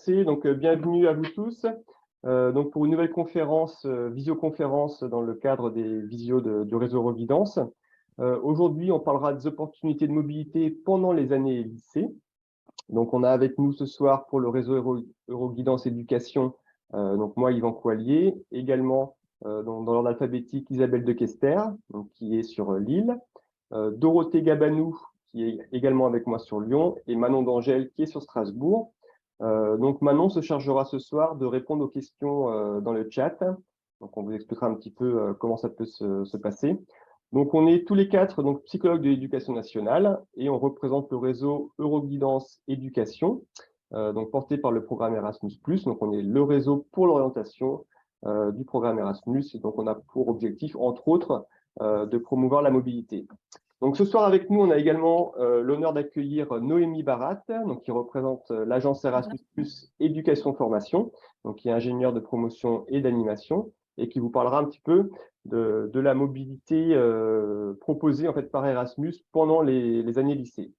commencer. Donc, bienvenue à vous tous. Donc, pour une nouvelle conférence, visioconférence dans le cadre des visios du réseau Euroguidance. Aujourd'hui, on parlera des opportunités de mobilité pendant les années lycée. Donc, on a avec nous ce soir pour le réseau Euroguidance Éducation, donc moi, Yvan Coallier, également dans l'ordre alphabétique, Isabelle de Kester, donc, qui est sur Lille, Dorothée Gabanou, qui est également avec moi sur Lyon, et Manon d'Angèle, qui est sur Strasbourg. Donc Manon se chargera ce soir de répondre aux questions dans le chat. Donc on vous expliquera un petit peu comment ça peut se passer. Donc on est tous les quatre donc psychologues de l'éducation nationale et on représente le réseau Euroguidance Éducation, donc porté par le programme Erasmus+. Donc on est le réseau pour l'orientation du programme Erasmus et donc on a pour objectif entre autres de promouvoir la mobilité. Donc, ce soir, avec nous, on a également l'honneur d'accueillir Noémie Barat, donc, qui représente l'agence Erasmus+ Éducation Formation, donc, qui est ingénieure de promotion et d'animation, et qui vous parlera un petit peu de la mobilité proposée en fait, par Erasmus pendant les années lycée.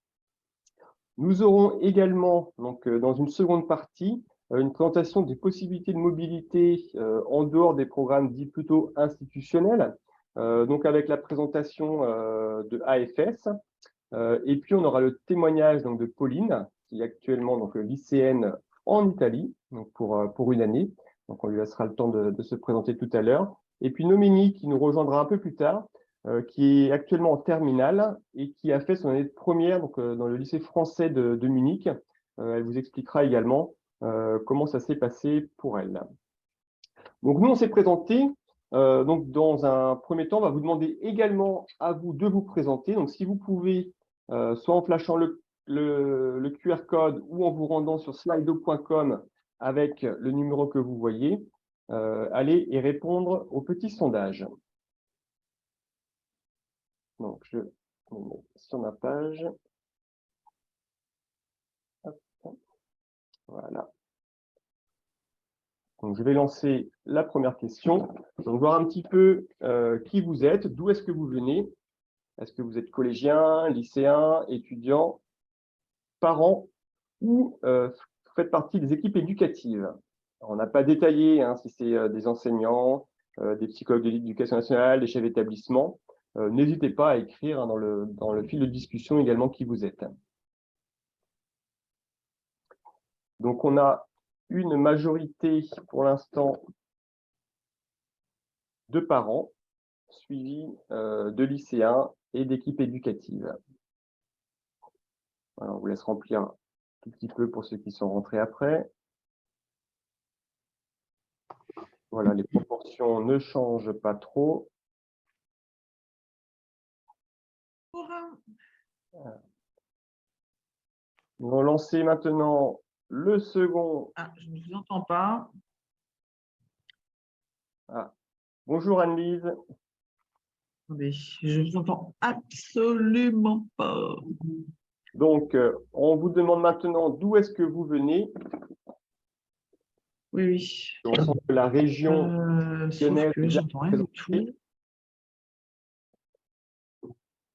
Nous aurons également, donc, dans une seconde partie, une présentation des possibilités de mobilité en dehors des programmes dits plutôt institutionnels, donc avec la présentation de AFS. Et puis, on aura le témoignage donc, de Pauline, qui est actuellement donc, lycéenne en Italie, donc pour une année. Donc, on lui laissera le temps de se présenter tout à l'heure. Et puis, Noémie, qui nous rejoindra un peu plus tard, qui est actuellement en terminale et qui a fait son année de première donc, dans le lycée français de Munich. Elle vous expliquera également comment ça s'est passé pour elle. Donc, nous, on s'est présenté. Donc, dans un premier temps, on va vous demander également à vous de vous présenter. Donc, si vous pouvez, soit en flashant le QR code ou en vous rendant sur slido.com avec le numéro que vous voyez, aller et répondre au petit sondage. Donc, je me mets sur ma page. Hop. Voilà. Donc, je vais lancer la première question. Donc, voir un petit peu qui vous êtes, d'où est-ce que vous venez. Est-ce que vous êtes collégien, lycéen, étudiant, parent ou faites partie des équipes éducatives? Alors, on n'a pas détaillé hein, si c'est des enseignants, des psychologues de l'éducation nationale, des chefs d'établissement. N'hésitez pas à écrire hein, dans le fil de discussion également qui vous êtes. Donc, on a une majorité pour l'instant de parents, suivi de lycéens et d'équipes éducatives. Alors, on vous laisse remplir un tout petit peu pour ceux qui sont rentrés après. Voilà, les proportions ne changent pas trop. Nous allons lancer maintenant le second. Ah, je ne vous entends pas. Ah. Bonjour Anne-Lise. Attendez, je ne vous entends absolument pas. Donc, on vous demande maintenant d'où est-ce que vous venez. Oui, oui. On sent que la région sauf que j'entends rien du tout.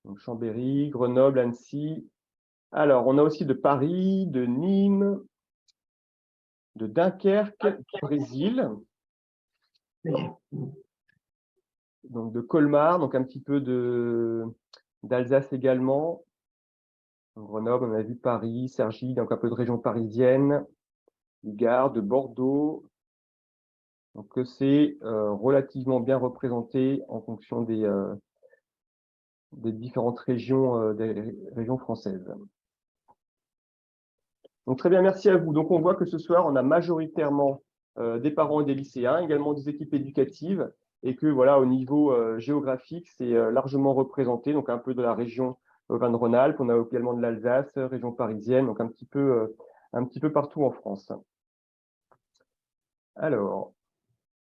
Donc, Chambéry, Grenoble, Annecy. Alors, on a aussi de Paris, de Nîmes, de Dunkerque, du Brésil. Donc, de Colmar, donc un petit peu d'Alsace également. Donc, Grenoble, on a vu Paris, Cergy, donc un peu de région parisienne, du Gard, de Bordeaux. Donc, c'est relativement bien représenté en fonction des différentes régions, des régions françaises. Donc, très bien, merci à vous. Donc, on voit que ce soir, on a majoritairement des parents et des lycéens, également des équipes éducatives, et que voilà, au niveau géographique, c'est largement représenté, donc un peu de la région Auvergne-Rhône-Alpes, on a également de l'Alsace, région parisienne, donc un petit peu partout en France. Alors,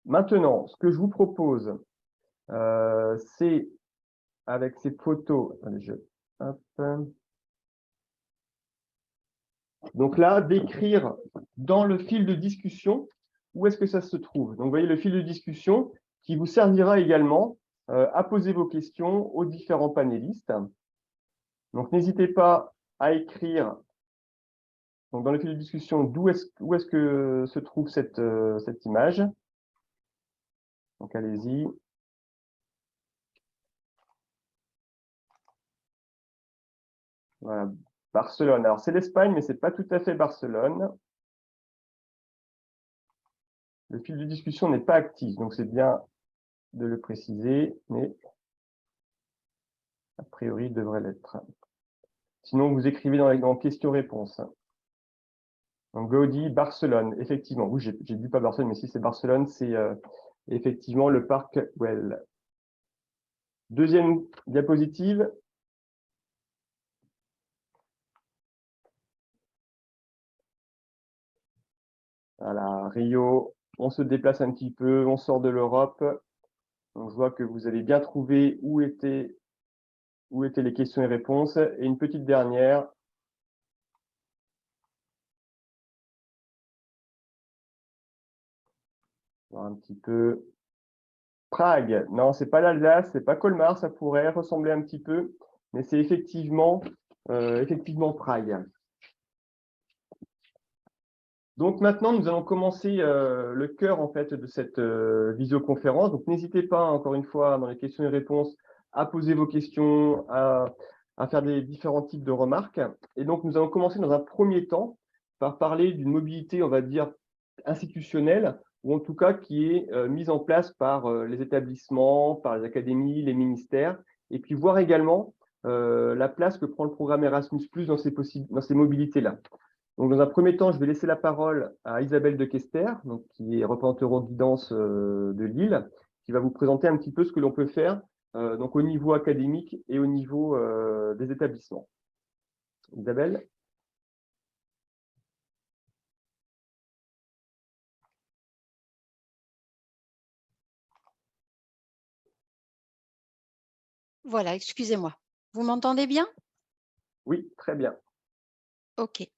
maintenant, ce que je vous propose, c'est avec ces photos, donc là, d'écrire dans le fil de discussion où est-ce que ça se trouve. Donc, vous voyez le fil de discussion qui vous servira également à poser vos questions aux différents panélistes. Donc, n'hésitez pas à écrire Donc, dans le fil de discussion, où est-ce que se trouve cette image? Donc, allez-y. Voilà, Barcelone. Alors, c'est l'Espagne, mais c'est pas tout à fait Barcelone. Le fil de discussion n'est pas actif, donc c'est bien de le préciser, mais a priori, il devrait l'être. Sinon, vous écrivez dans questions-réponses. Donc, Gaudi, Barcelone, effectivement. Oui, j'ai dit pas Barcelone, mais si c'est Barcelone, c'est effectivement le parc Güell. Deuxième diapositive. Voilà, Rio, on se déplace un petit peu, on sort de l'Europe. Donc, je vois que vous avez bien trouvé où étaient les questions et réponses. Et une petite dernière. Voir un petit peu. Prague. Non, c'est pas l'Alsace, c'est pas Colmar, ça pourrait ressembler un petit peu, mais c'est effectivement Prague. Donc maintenant, nous allons commencer le cœur en fait de cette visioconférence. Donc n'hésitez pas, encore une fois, dans les questions et réponses, à poser vos questions, à faire des différents types de remarques. Et donc nous allons commencer dans un premier temps par parler d'une mobilité, on va dire, institutionnelle, ou en tout cas qui est mise en place par les établissements, par les académies, les ministères, et puis voir également la place que prend le programme Erasmus+ dans ces mobilités-là. Donc, dans un premier temps, je vais laisser la parole à Isabelle de Kester, donc, qui est représentante Euroguidance de Lille, qui va vous présenter un petit peu ce que l'on peut faire donc, au niveau académique et au niveau des établissements. Isabelle? Voilà, excusez-moi. Vous m'entendez bien? Oui, très bien. OK.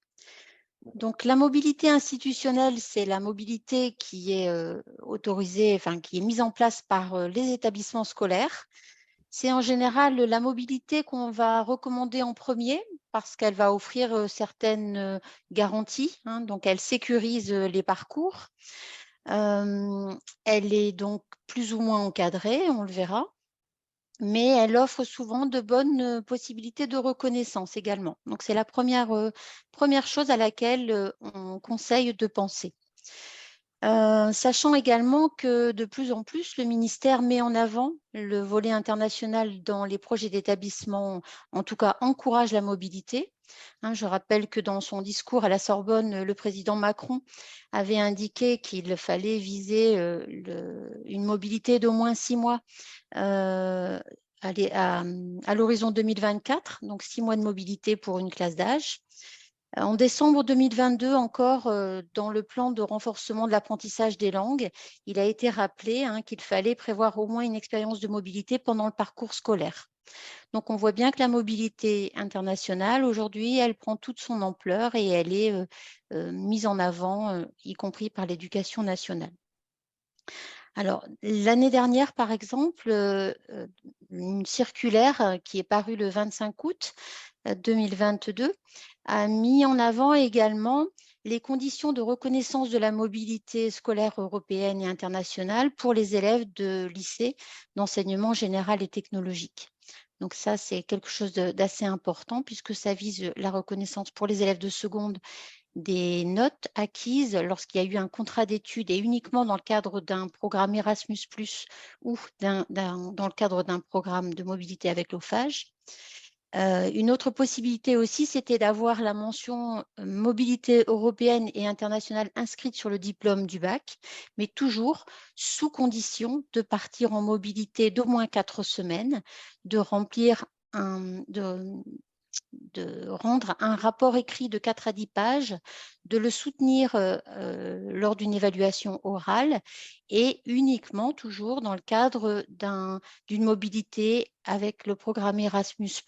Donc, la mobilité institutionnelle, c'est la mobilité qui est autorisée, enfin, qui est mise en place par les établissements scolaires. C'est en général la mobilité qu'on va recommander en premier parce qu'elle va offrir certaines garanties, hein, donc elle sécurise les parcours. Elle est donc plus ou moins encadrée, on le verra. Mais elle offre souvent de bonnes possibilités de reconnaissance également. Donc, c'est la première chose à laquelle on conseille de penser. Sachant également que de plus en plus, le ministère met en avant le volet international dans les projets d'établissement, en tout cas encourage la mobilité. Hein, je rappelle que dans son discours à la Sorbonne, le président Macron avait indiqué qu'il fallait viser une mobilité d'au moins 6 mois à l'horizon 2024, donc 6 mois de mobilité pour une classe d'âge. En décembre 2022, encore, dans le plan de renforcement de l'apprentissage des langues, il a été rappelé qu'il fallait prévoir au moins une expérience de mobilité pendant le parcours scolaire. Donc, on voit bien que la mobilité internationale, aujourd'hui, elle prend toute son ampleur et elle est mise en avant, y compris par l'éducation nationale. Alors, l'année dernière, par exemple, une circulaire qui est parue le 25 août 2022 a mis en avant également les conditions de reconnaissance de la mobilité scolaire européenne et internationale pour les élèves de lycée d'enseignement général et technologique. Donc ça, c'est quelque chose d'assez important puisque ça vise la reconnaissance pour les élèves de seconde des notes acquises lorsqu'il y a eu un contrat d'études et uniquement dans le cadre d'un programme Erasmus+ ou dans le cadre d'un programme de mobilité avec l'OFAGE. Une autre possibilité aussi, c'était d'avoir la mention mobilité européenne et internationale inscrite sur le diplôme du bac, mais toujours sous condition de partir en mobilité d'au moins 4 semaines, de rendre un rapport écrit de 4 à 10 pages, de le soutenir lors d'une évaluation orale et uniquement toujours dans le cadre d'une mobilité avec le programme Erasmus+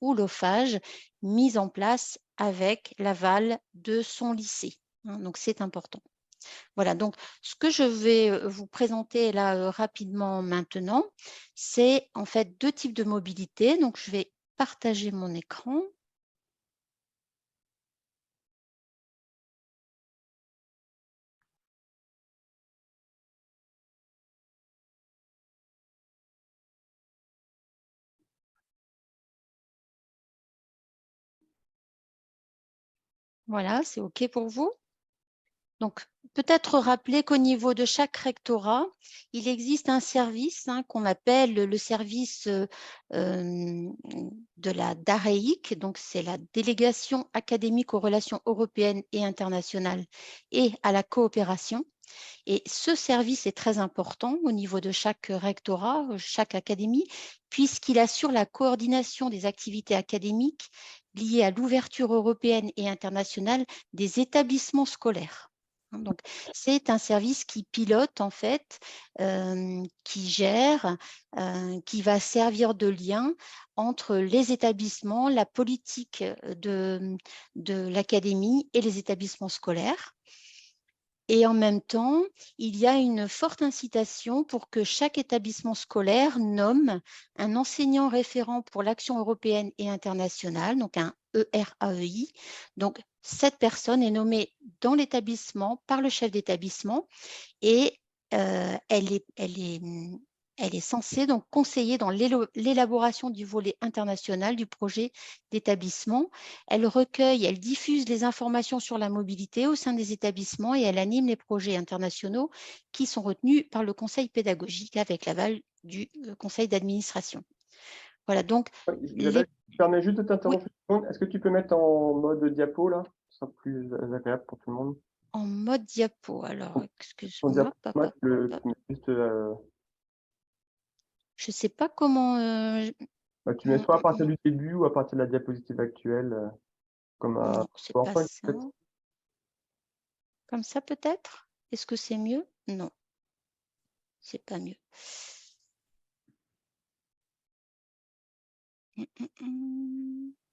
ou l'OFAGE mise en place avec l'aval de son lycée. Donc, c'est important. Voilà, donc ce que je vais vous présenter là rapidement maintenant, c'est en fait 2 types de mobilité. Donc, je vais partager mon écran. Voilà, c'est OK pour vous? Donc, peut-être rappeler qu'au niveau de chaque rectorat, il existe un service qu'on appelle le service de la DAREIC, donc c'est la délégation académique aux relations européennes et internationales et à la coopération. Et ce service est très important au niveau de chaque rectorat, chaque académie, puisqu'il assure la coordination des activités académiques liées à l'ouverture européenne et internationale des établissements scolaires. Donc, c'est un service qui pilote, en fait, qui gère, qui va servir de lien entre les établissements, la politique de l'académie et les établissements scolaires. Et en même temps, il y a une forte incitation pour que chaque établissement scolaire nomme un enseignant référent pour l'action européenne et internationale, donc un ERAEI. Donc, cette personne est nommée dans l'établissement par le chef d'établissement et elle est censée donc conseiller dans l'élaboration du volet international du projet d'établissement. Elle recueille, elle diffuse les informations sur la mobilité au sein des établissements et elle anime les projets internationaux qui sont retenus par le conseil pédagogique avec l'aval du conseil d'administration. Voilà, donc Isabelle, je permets juste de oui, t'interrompre une seconde. Est-ce que tu peux mettre en mode diapo, là? Ce sera plus agréable pour tout le monde. en mode diapo. Alors, Ton excuse-moi, diaporama, juste, je ne sais pas comment. tu mets soit à partir du début ou à partir de la diapositive actuelle, comme un Non, c'est pas PowerPoint, ça. peut-être. Comme ça, peut-être? Est-ce que c'est mieux? Non, c'est pas mieux.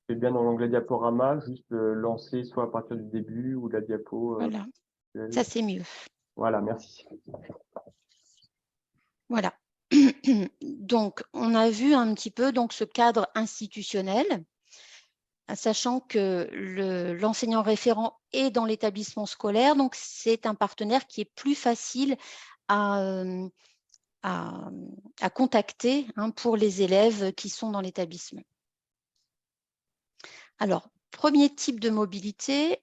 C'est bien dans l'onglet diaporama, juste lancer soit à partir du début ou de la diapo Voilà, actuelle. ça c'est mieux. Voilà, merci. Voilà. Donc, on a vu un petit peu donc, ce cadre institutionnel, sachant que l'enseignant référent est dans l'établissement scolaire, donc c'est un partenaire qui est plus facile à contacter pour les élèves qui sont dans l'établissement. Alors, premier type de mobilité,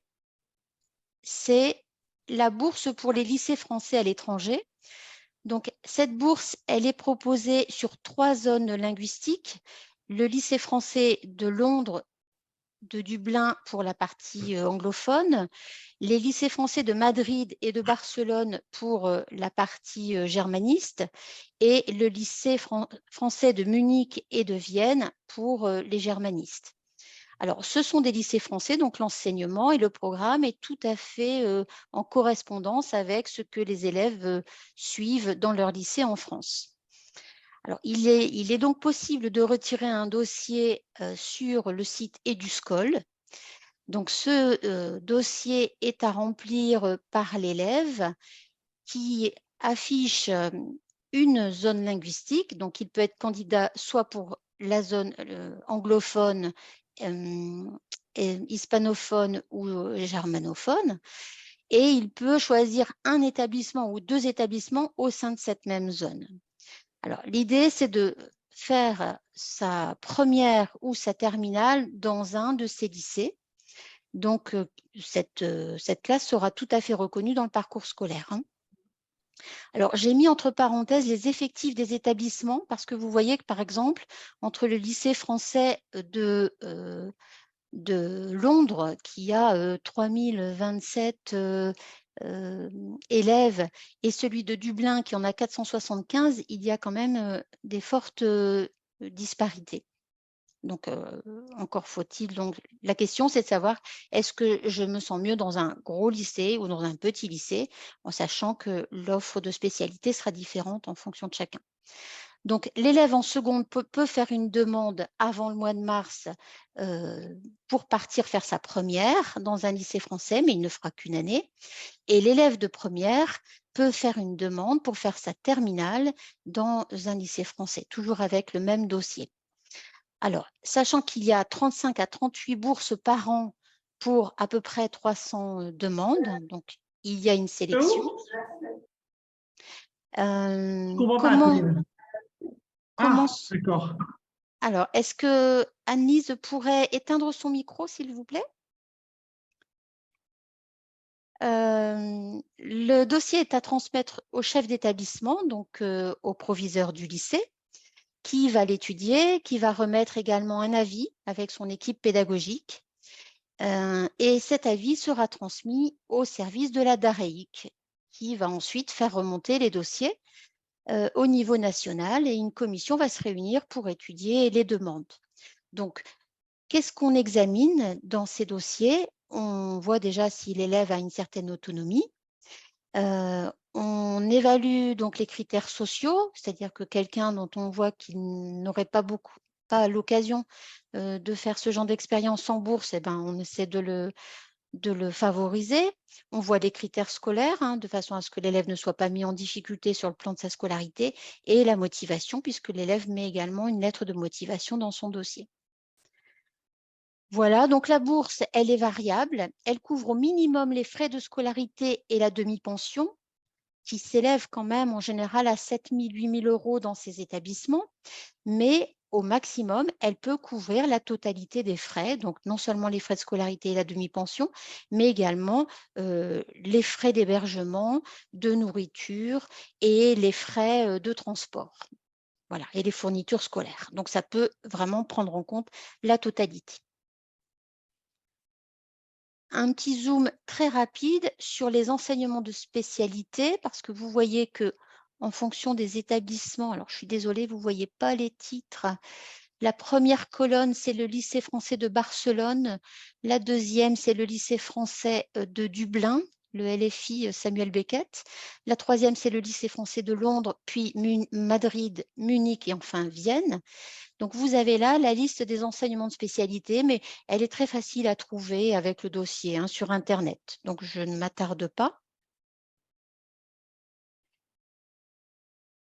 c'est la bourse pour les lycées français à l'étranger. Donc, cette bourse, elle est proposée sur 3 zones linguistiques. Le lycée français de Londres, de Dublin pour la partie anglophone, les lycées français de Madrid et de Barcelone pour la partie germaniste et le lycée français de Munich et de Vienne pour les germanistes. Alors, ce sont des lycées français, donc l'enseignement et le programme est tout à fait en correspondance avec ce que les élèves suivent dans leur lycée en France. Alors, il est donc possible de retirer un dossier sur le site EduScol. Donc, ce dossier est à remplir par l'élève qui affiche une zone linguistique. Donc, il peut être candidat soit pour la zone anglophone, hispanophone ou germanophone. Et il peut choisir un établissement ou 2 établissements au sein de cette même zone. Alors, l'idée, c'est de faire sa première ou sa terminale dans un de ces lycées. Donc, cette classe sera tout à fait reconnue dans le parcours scolaire. Alors, j'ai mis entre parenthèses les effectifs des établissements parce que vous voyez que, par exemple, entre le lycée français de Londres, qui a 3027 élèves, et celui de Dublin, qui en a 475, il y a quand même des fortes disparités. Donc, encore faut-il. Donc, la question, c'est de savoir, est-ce que je me sens mieux dans un gros lycée ou dans un petit lycée, en sachant que l'offre de spécialité sera différente en fonction de chacun. Donc, l'élève en seconde peut faire une demande avant le mois de mars pour partir faire sa première dans un lycée français, mais il ne fera qu'une année. Et l'élève de première peut faire une demande pour faire sa terminale dans un lycée français, toujours avec le même dossier. Alors, sachant qu'il y a 35 à 38 bourses par an pour à peu près 300 demandes, donc il y a une sélection. Je comprends pas, Pauline. D'accord. Alors, est-ce que Anne-Lise pourrait éteindre son micro, s'il vous plaît? Le dossier est à transmettre au chef d'établissement, donc au proviseur du lycée, qui va l'étudier, qui va remettre également un avis avec son équipe pédagogique. Et cet avis sera transmis au service de la DAREIC, qui va ensuite faire remonter les dossiers au niveau national et une commission va se réunir pour étudier les demandes. Donc, qu'est-ce qu'on examine dans ces dossiers? On voit déjà si l'élève a une certaine autonomie. On évalue donc les critères sociaux, c'est-à-dire que quelqu'un dont on voit qu'il n'aurait pas l'occasion de faire ce genre d'expérience en bourse, eh ben, on essaie de le favoriser. On voit les critères scolaires, hein, de façon à ce que l'élève ne soit pas mis en difficulté sur le plan de sa scolarité, et la motivation, puisque l'élève met également une lettre de motivation dans son dossier. Voilà, donc la bourse, elle est variable. Elle couvre au minimum les frais de scolarité et la demi-pension, qui s'élèvent quand même en général à 7 000, 8 000 € dans ces établissements, mais au maximum, elle peut couvrir la totalité des frais, donc non seulement les frais de scolarité et la demi-pension, mais également les frais d'hébergement, de nourriture et les frais de transport. Voilà, et les fournitures scolaires. Donc, ça peut vraiment prendre en compte la totalité. Un petit zoom très rapide sur les enseignements de spécialité, parce que vous voyez que en fonction des établissements, alors je suis désolée, vous ne voyez pas les titres. La première colonne, c'est le lycée français de Barcelone. La deuxième, c'est le lycée français de Dublin, le LFI Samuel Beckett. La troisième, c'est le lycée français de Londres, puis Madrid, Munich et enfin Vienne. Donc, vous avez là la liste des enseignements de spécialité, mais elle est très facile à trouver avec le dossier hein, sur Internet. Donc, je ne m'attarde pas.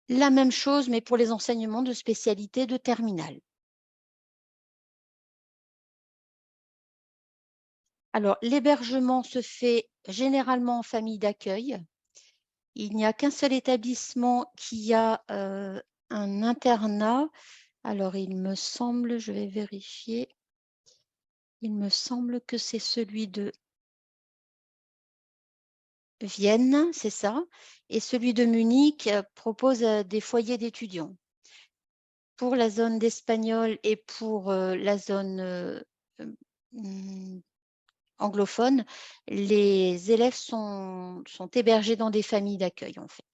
La même chose, mais pour les enseignements de spécialité de terminale. Alors, l'hébergement se fait généralement en famille d'accueil. Il n'y a qu'un seul établissement qui a un internat. Alors, il me semble, je vais vérifier, il me semble que c'est celui de Vienne, c'est ça. Et celui de Munich propose des foyers d'étudiants. Pour la zone d'espagnol et pour la zone anglophone, les élèves sont hébergés dans des familles d'accueil, en fait.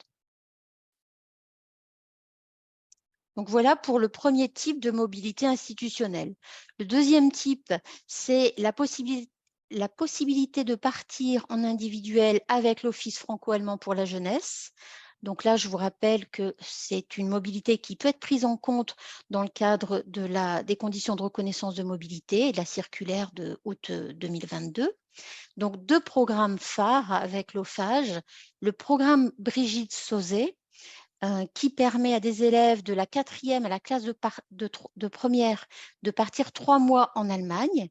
Donc voilà pour le premier type de mobilité institutionnelle. Le deuxième type, c'est la possibilité de partir en individuel avec l'Office franco-allemand pour la jeunesse. Donc là, je vous rappelle que c'est une mobilité qui peut être prise en compte dans le cadre des conditions de reconnaissance de mobilité et de la circulaire de août 2022. Donc, deux programmes phares avec l'OFAGE. Le programme Brigitte Sauzet, qui permet à des élèves de la 4e à la classe de première de partir 3 mois en Allemagne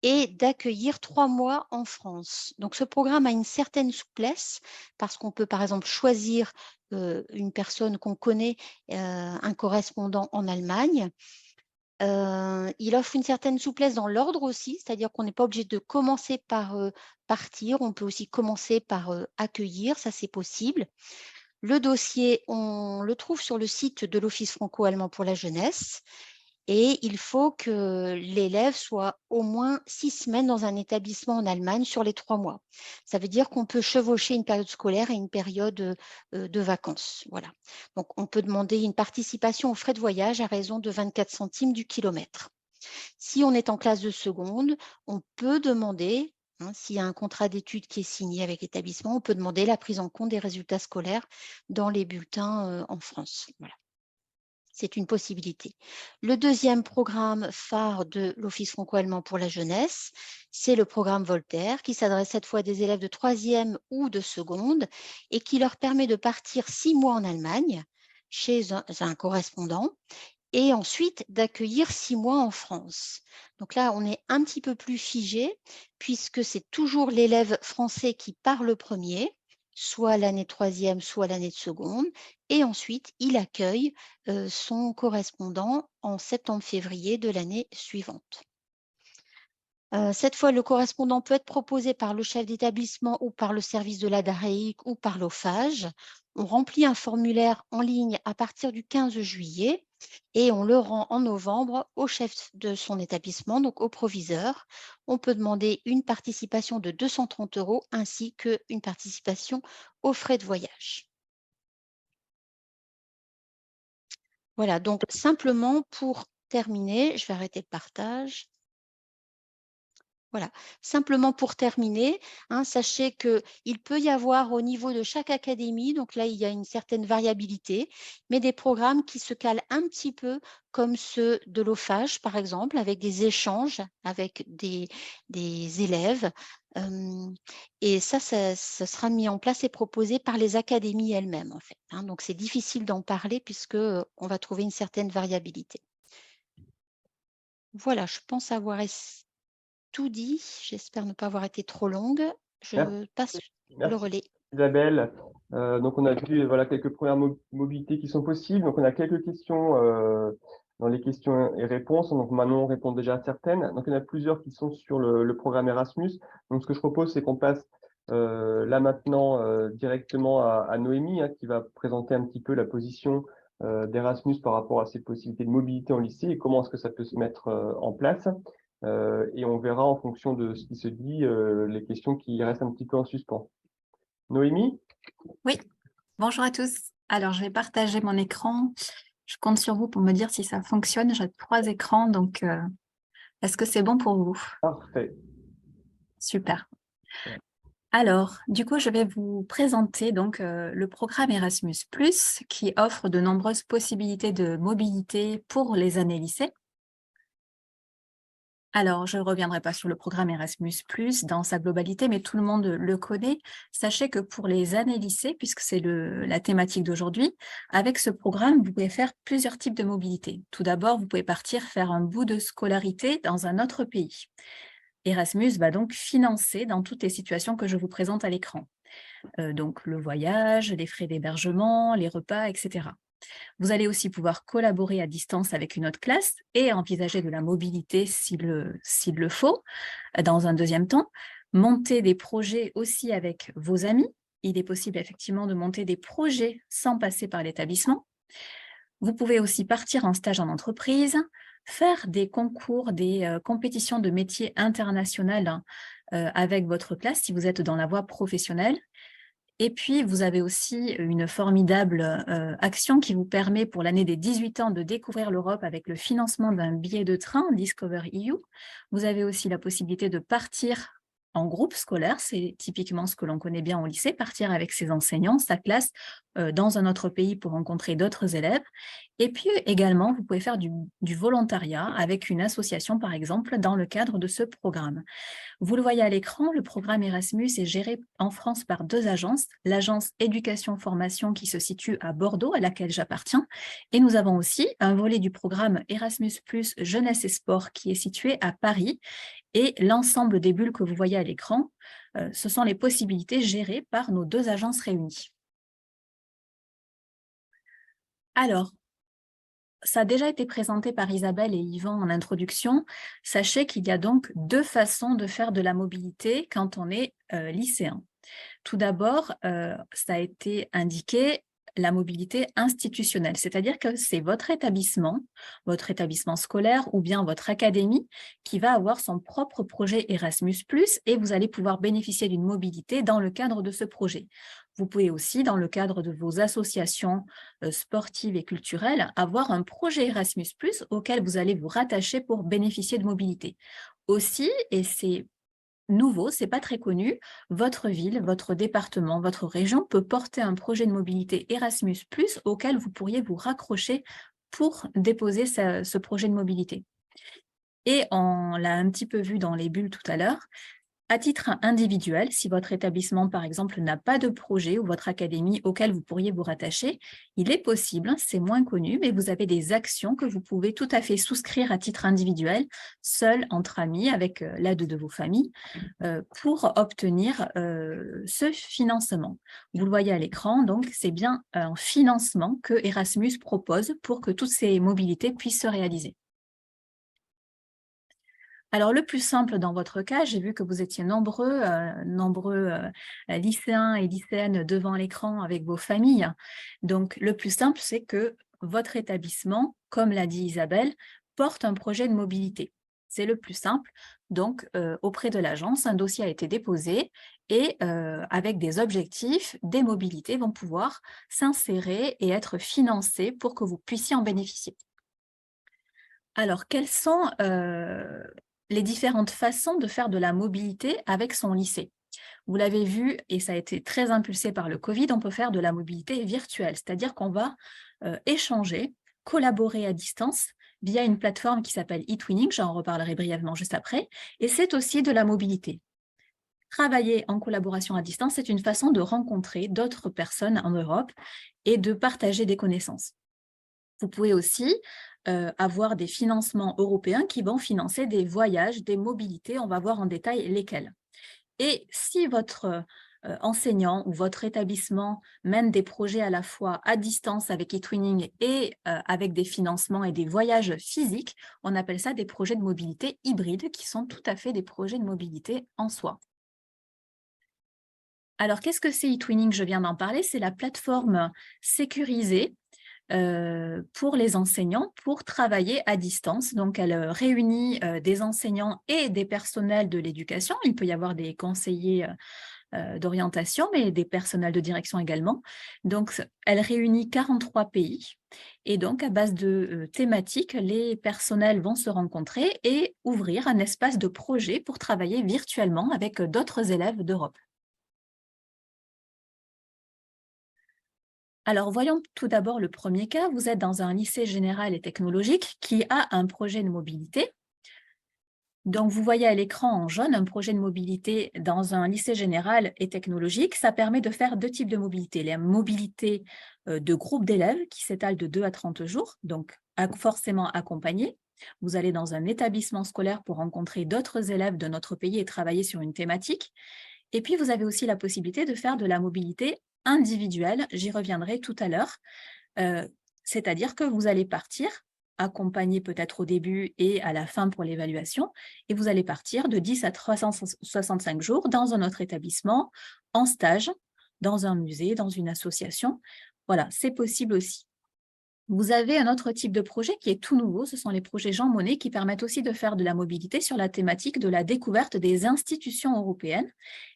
et d'accueillir 3 mois en France. Donc, ce programme a une certaine souplesse parce qu'on peut, par exemple, choisir une personne qu'on connaît, un correspondant en Allemagne. Il offre une certaine souplesse dans l'ordre aussi, c'est-à-dire qu'on n'est pas obligé de commencer par partir, on peut aussi commencer par accueillir, ça c'est possible. Le dossier, on le trouve sur le site de l'Office franco-allemand pour la jeunesse et il faut que l'élève soit au moins 6 semaines dans un établissement en Allemagne sur les 3 mois. Ça veut dire qu'on peut chevaucher une période scolaire et une période de vacances. Voilà. Donc, on peut demander une participation aux frais de voyage à raison de 24 centimes du kilomètre. Si on est en classe de seconde, on peut demander, s'il y a un contrat d'études qui est signé avec l'établissement, on peut demander la prise en compte des résultats scolaires dans les bulletins en France. Voilà. C'est une possibilité. Le deuxième programme phare de l'Office franco-allemand pour la jeunesse, c'est le programme Voltaire, qui s'adresse cette fois à des élèves de 3e ou de seconde et qui leur permet de partir 6 mois en Allemagne chez un correspondant et ensuite d'accueillir 6 mois en France. Donc là, on est un petit peu plus figé puisque c'est toujours l'élève français qui part le premier, soit l'année 3e, soit l'année de seconde, et ensuite il accueille son correspondant en septembre-février de l'année suivante. Cette fois, le correspondant peut être proposé par le chef d'établissement ou par le service de la DAREIC ou par l'OFAGE. On remplit un formulaire en ligne à partir du 15 juillet et on le rend en novembre au chef de son établissement, donc au proviseur. On peut demander une participation de 230 € ainsi qu'une participation aux frais de voyage. Voilà, donc simplement pour terminer, je vais arrêter le partage. Voilà, simplement pour terminer, sachez qu'il peut y avoir au niveau de chaque académie, donc là, il y a une certaine variabilité, mais des programmes qui se calent un petit peu comme ceux de l'OFAGE, par exemple, avec des échanges avec des élèves. Et ça sera mis en place et proposé par les académies elles-mêmes, en fait. Donc, c'est difficile d'en parler puisqu'on va trouver une certaine variabilité. Voilà, je pense avoir tout dit. J'espère ne pas avoir été trop longue. Je passe le Merci relais. Isabelle. Donc on a vu voilà, quelques premières mobilités qui sont possibles. Donc on a quelques questions dans les questions et réponses. Donc Manon répond déjà à certaines. Donc il y en a plusieurs qui sont sur le programme Erasmus. Donc ce que je propose, c'est qu'on passe là maintenant directement à Noémie, qui va présenter un petit peu la position d'Erasmus par rapport à ces possibilités de mobilité en lycée et comment est-ce que ça peut se mettre en place. Et on verra en fonction de ce qui se dit les questions qui restent un petit peu en suspens. Noémie? Oui, bonjour à tous. Alors, je vais partager mon écran. Je compte sur vous pour me dire si ça fonctionne. J'ai 3 écrans, donc est-ce que c'est bon pour vous? Parfait. Super. Alors, du coup, je vais vous présenter donc le programme Erasmus+, qui offre de nombreuses possibilités de mobilité pour les années lycée. Alors, je ne reviendrai pas sur le programme Erasmus+, dans sa globalité, mais tout le monde le connaît. Sachez que pour les années lycée, puisque c'est la thématique d'aujourd'hui, avec ce programme, vous pouvez faire plusieurs types de mobilité. Tout d'abord, vous pouvez partir faire un bout de scolarité dans un autre pays. Erasmus va donc financer dans toutes les situations que je vous présente à l'écran. Donc, le voyage, les frais d'hébergement, les repas, etc. Vous allez aussi pouvoir collaborer à distance avec une autre classe et envisager de la mobilité s'il le faut. Dans un deuxième temps, monter des projets aussi avec vos amis. Il est possible effectivement de monter des projets sans passer par l'établissement. Vous pouvez aussi partir en stage en entreprise, faire des concours, des compétitions de métiers internationales avec votre classe si vous êtes dans la voie professionnelle. Et puis, vous avez aussi une formidable action qui vous permet pour l'année des 18 ans de découvrir l'Europe avec le financement d'un billet de train Discover EU. Vous avez aussi la possibilité de partir en groupe scolaire, c'est typiquement ce que l'on connaît bien au lycée, partir avec ses enseignants, sa classe, dans un autre pays pour rencontrer d'autres élèves. Et puis également, vous pouvez faire du volontariat avec une association, par exemple, dans le cadre de ce programme. Vous le voyez à l'écran, le programme Erasmus est géré en France par 2 agences, l'agence Éducation-Formation qui se situe à Bordeaux, à laquelle j'appartiens, et nous avons aussi un volet du programme Erasmus+ Jeunesse et Sport qui est situé à Paris, et l'ensemble des bulles que vous voyez à l'écran, ce sont les possibilités gérées par nos 2 agences réunies. Alors, ça a déjà été présenté par Isabelle et Yvan en introduction. Sachez qu'il y a donc 2 façons de faire de la mobilité quand on est lycéen. Tout d'abord, ça a été indiqué, la mobilité institutionnelle, c'est-à-dire que c'est votre établissement scolaire ou bien votre académie qui va avoir son propre projet Erasmus+, et vous allez pouvoir bénéficier d'une mobilité dans le cadre de ce projet. Vous pouvez aussi, dans le cadre de vos associations sportives et culturelles, avoir un projet Erasmus+, auquel vous allez vous rattacher pour bénéficier de mobilité. Aussi, et c'est nouveau, ce n'est pas très connu, votre ville, votre département, votre région peut porter un projet de mobilité Erasmus+, auquel vous pourriez vous raccrocher pour déposer ce projet de mobilité. Et on l'a un petit peu vu dans les bulles tout à l'heure, à titre individuel, si votre établissement, par exemple, n'a pas de projet ou votre académie auquel vous pourriez vous rattacher, il est possible, c'est moins connu, mais vous avez des actions que vous pouvez tout à fait souscrire à titre individuel, seul, entre amis, avec l'aide de vos familles, pour obtenir ce financement. Vous le voyez à l'écran, donc c'est bien un financement que Erasmus propose pour que toutes ces mobilités puissent se réaliser. Alors, le plus simple dans votre cas, j'ai vu que vous étiez nombreux lycéens et lycéennes devant l'écran avec vos familles. Donc, le plus simple, c'est que votre établissement, comme l'a dit Isabelle, porte un projet de mobilité. C'est le plus simple. Donc, auprès de l'agence, un dossier a été déposé et avec des objectifs, des mobilités vont pouvoir s'insérer et être financées pour que vous puissiez en bénéficier. Alors, quelles sont les différentes façons de faire de la mobilité avec son lycée? Vous l'avez vu, et ça a été très impulsé par le Covid, on peut faire de la mobilité virtuelle, c'est-à-dire qu'on va échanger, collaborer à distance via une plateforme qui s'appelle eTwinning, j'en reparlerai brièvement juste après, et c'est aussi de la mobilité. Travailler en collaboration à distance, c'est une façon de rencontrer d'autres personnes en Europe et de partager des connaissances. Vous pouvez aussi avoir des financements européens qui vont financer des voyages, des mobilités, on va voir en détail lesquels. Et si votre enseignant ou votre établissement mène des projets à la fois à distance avec eTwinning et avec des financements et des voyages physiques, on appelle ça des projets de mobilité hybrides qui sont tout à fait des projets de mobilité en soi. Alors, qu'est-ce que c'est eTwinning? Je viens d'en parler, c'est la plateforme sécurisée pour les enseignants pour travailler à distance. Donc, elle réunit des enseignants et des personnels de l'éducation. Il peut y avoir des conseillers d'orientation, mais des personnels de direction également. Donc, elle réunit 43 pays. Et donc, à base de thématiques, les personnels vont se rencontrer et ouvrir un espace de projet pour travailler virtuellement avec d'autres élèves d'Europe. Alors, voyons tout d'abord le premier cas. Vous êtes dans un lycée général et technologique qui a un projet de mobilité. Donc, vous voyez à l'écran en jaune un projet de mobilité dans un lycée général et technologique. Ça permet de faire deux types de mobilité. La mobilité de groupe d'élèves qui s'étale de 2 à 30 jours, donc forcément accompagnés. Vous allez dans un établissement scolaire pour rencontrer d'autres élèves de notre pays et travailler sur une thématique. Et puis, vous avez aussi la possibilité de faire de la mobilité individuelle. J'y reviendrai tout à l'heure. C'est-à-dire que vous allez partir, accompagné peut-être au début et à la fin pour l'évaluation, et vous allez partir de 10 à 365 jours dans un autre établissement, en stage, dans un musée, dans une association. Voilà, c'est possible aussi. Vous avez un autre type de projet qui est tout nouveau, ce sont les projets Jean Monnet qui permettent aussi de faire de la mobilité sur la thématique de la découverte des institutions européennes.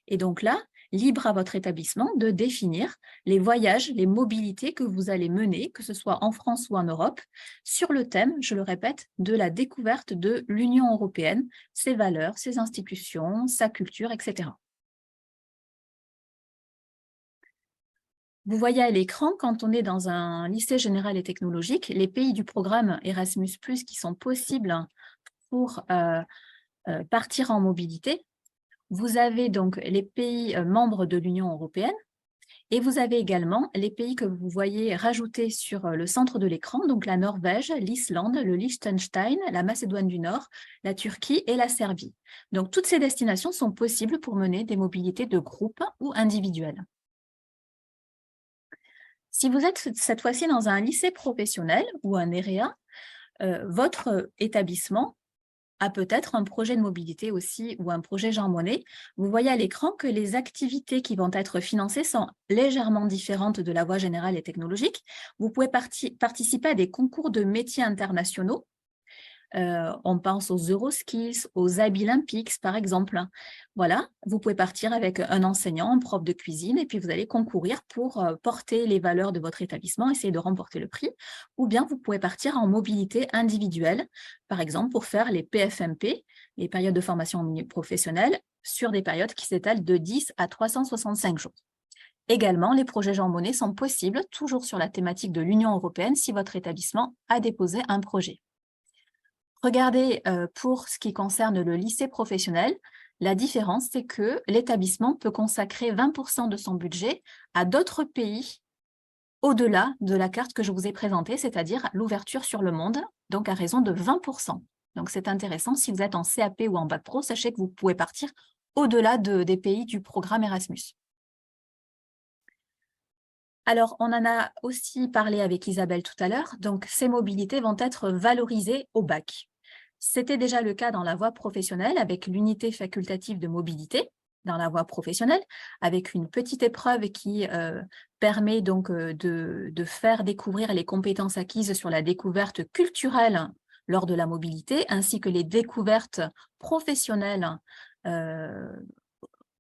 Et donc là, libre à votre établissement de définir les voyages, les mobilités que vous allez mener, que ce soit en France ou en Europe, sur le thème, je le répète, de la découverte de l'Union européenne, ses valeurs, ses institutions, sa culture, etc. Vous voyez à l'écran, quand on est dans un lycée général et technologique, les pays du programme Erasmus+, qui sont possibles pour partir en mobilité. Vous avez donc les pays membres de l'Union européenne et vous avez également les pays que vous voyez rajoutés sur le centre de l'écran, donc la Norvège, l'Islande, le Liechtenstein, la Macédoine du Nord, la Turquie et la Serbie. Donc toutes ces destinations sont possibles pour mener des mobilités de groupe ou individuelles. Si vous êtes cette fois-ci dans un lycée professionnel ou un EREA, votre établissement a peut-être un projet de mobilité aussi ou un projet Jean Monnet. Vous voyez à l'écran que les activités qui vont être financées sont légèrement différentes de la voie générale et technologique. Vous pouvez participer à des concours de métiers internationaux. On pense aux Euroskills, aux Abilympics, par exemple. Voilà, vous pouvez partir avec un enseignant, un prof de cuisine, et puis vous allez concourir pour porter les valeurs de votre établissement, essayer de remporter le prix. Ou bien vous pouvez partir en mobilité individuelle, par exemple pour faire les PFMP, les périodes de formation en milieu professionnel, sur des périodes qui s'étalent de 10 à 365 jours. Également, les projets Jean Monnet sont possibles, toujours sur la thématique de l'Union européenne, si votre établissement a déposé un projet. Regardez, pour ce qui concerne le lycée professionnel, la différence, c'est que l'établissement peut consacrer 20% de son budget à d'autres pays au-delà de la carte que je vous ai présentée, c'est-à-dire l'ouverture sur le monde, donc à raison de 20%. Donc c'est intéressant, si vous êtes en CAP ou en Bac Pro, sachez que vous pouvez partir au-delà des pays du programme Erasmus. Alors, on en a aussi parlé avec Isabelle tout à l'heure, donc ces mobilités vont être valorisées au bac. C'était déjà le cas dans la voie professionnelle avec l'unité facultative de mobilité dans la voie professionnelle, avec une petite épreuve qui permet donc de faire découvrir les compétences acquises sur la découverte culturelle lors de la mobilité, ainsi que les découvertes professionnelles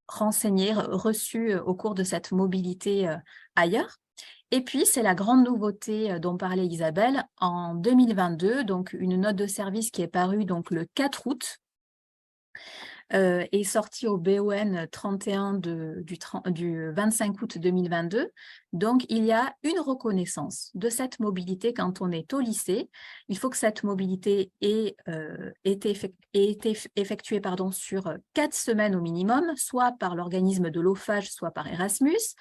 renseignées, reçues au cours de cette mobilité ailleurs. Et puis, c'est la grande nouveauté dont parlait Isabelle, en 2022, donc une note de service qui est parue donc, le 4 août, est sortie au BON 31 du 25 août 2022. Donc, il y a une reconnaissance de cette mobilité quand on est au lycée. Il faut que cette mobilité ait été effectuée sur 4 semaines au minimum, soit par l'organisme de l'OFAGE, soit par Erasmus.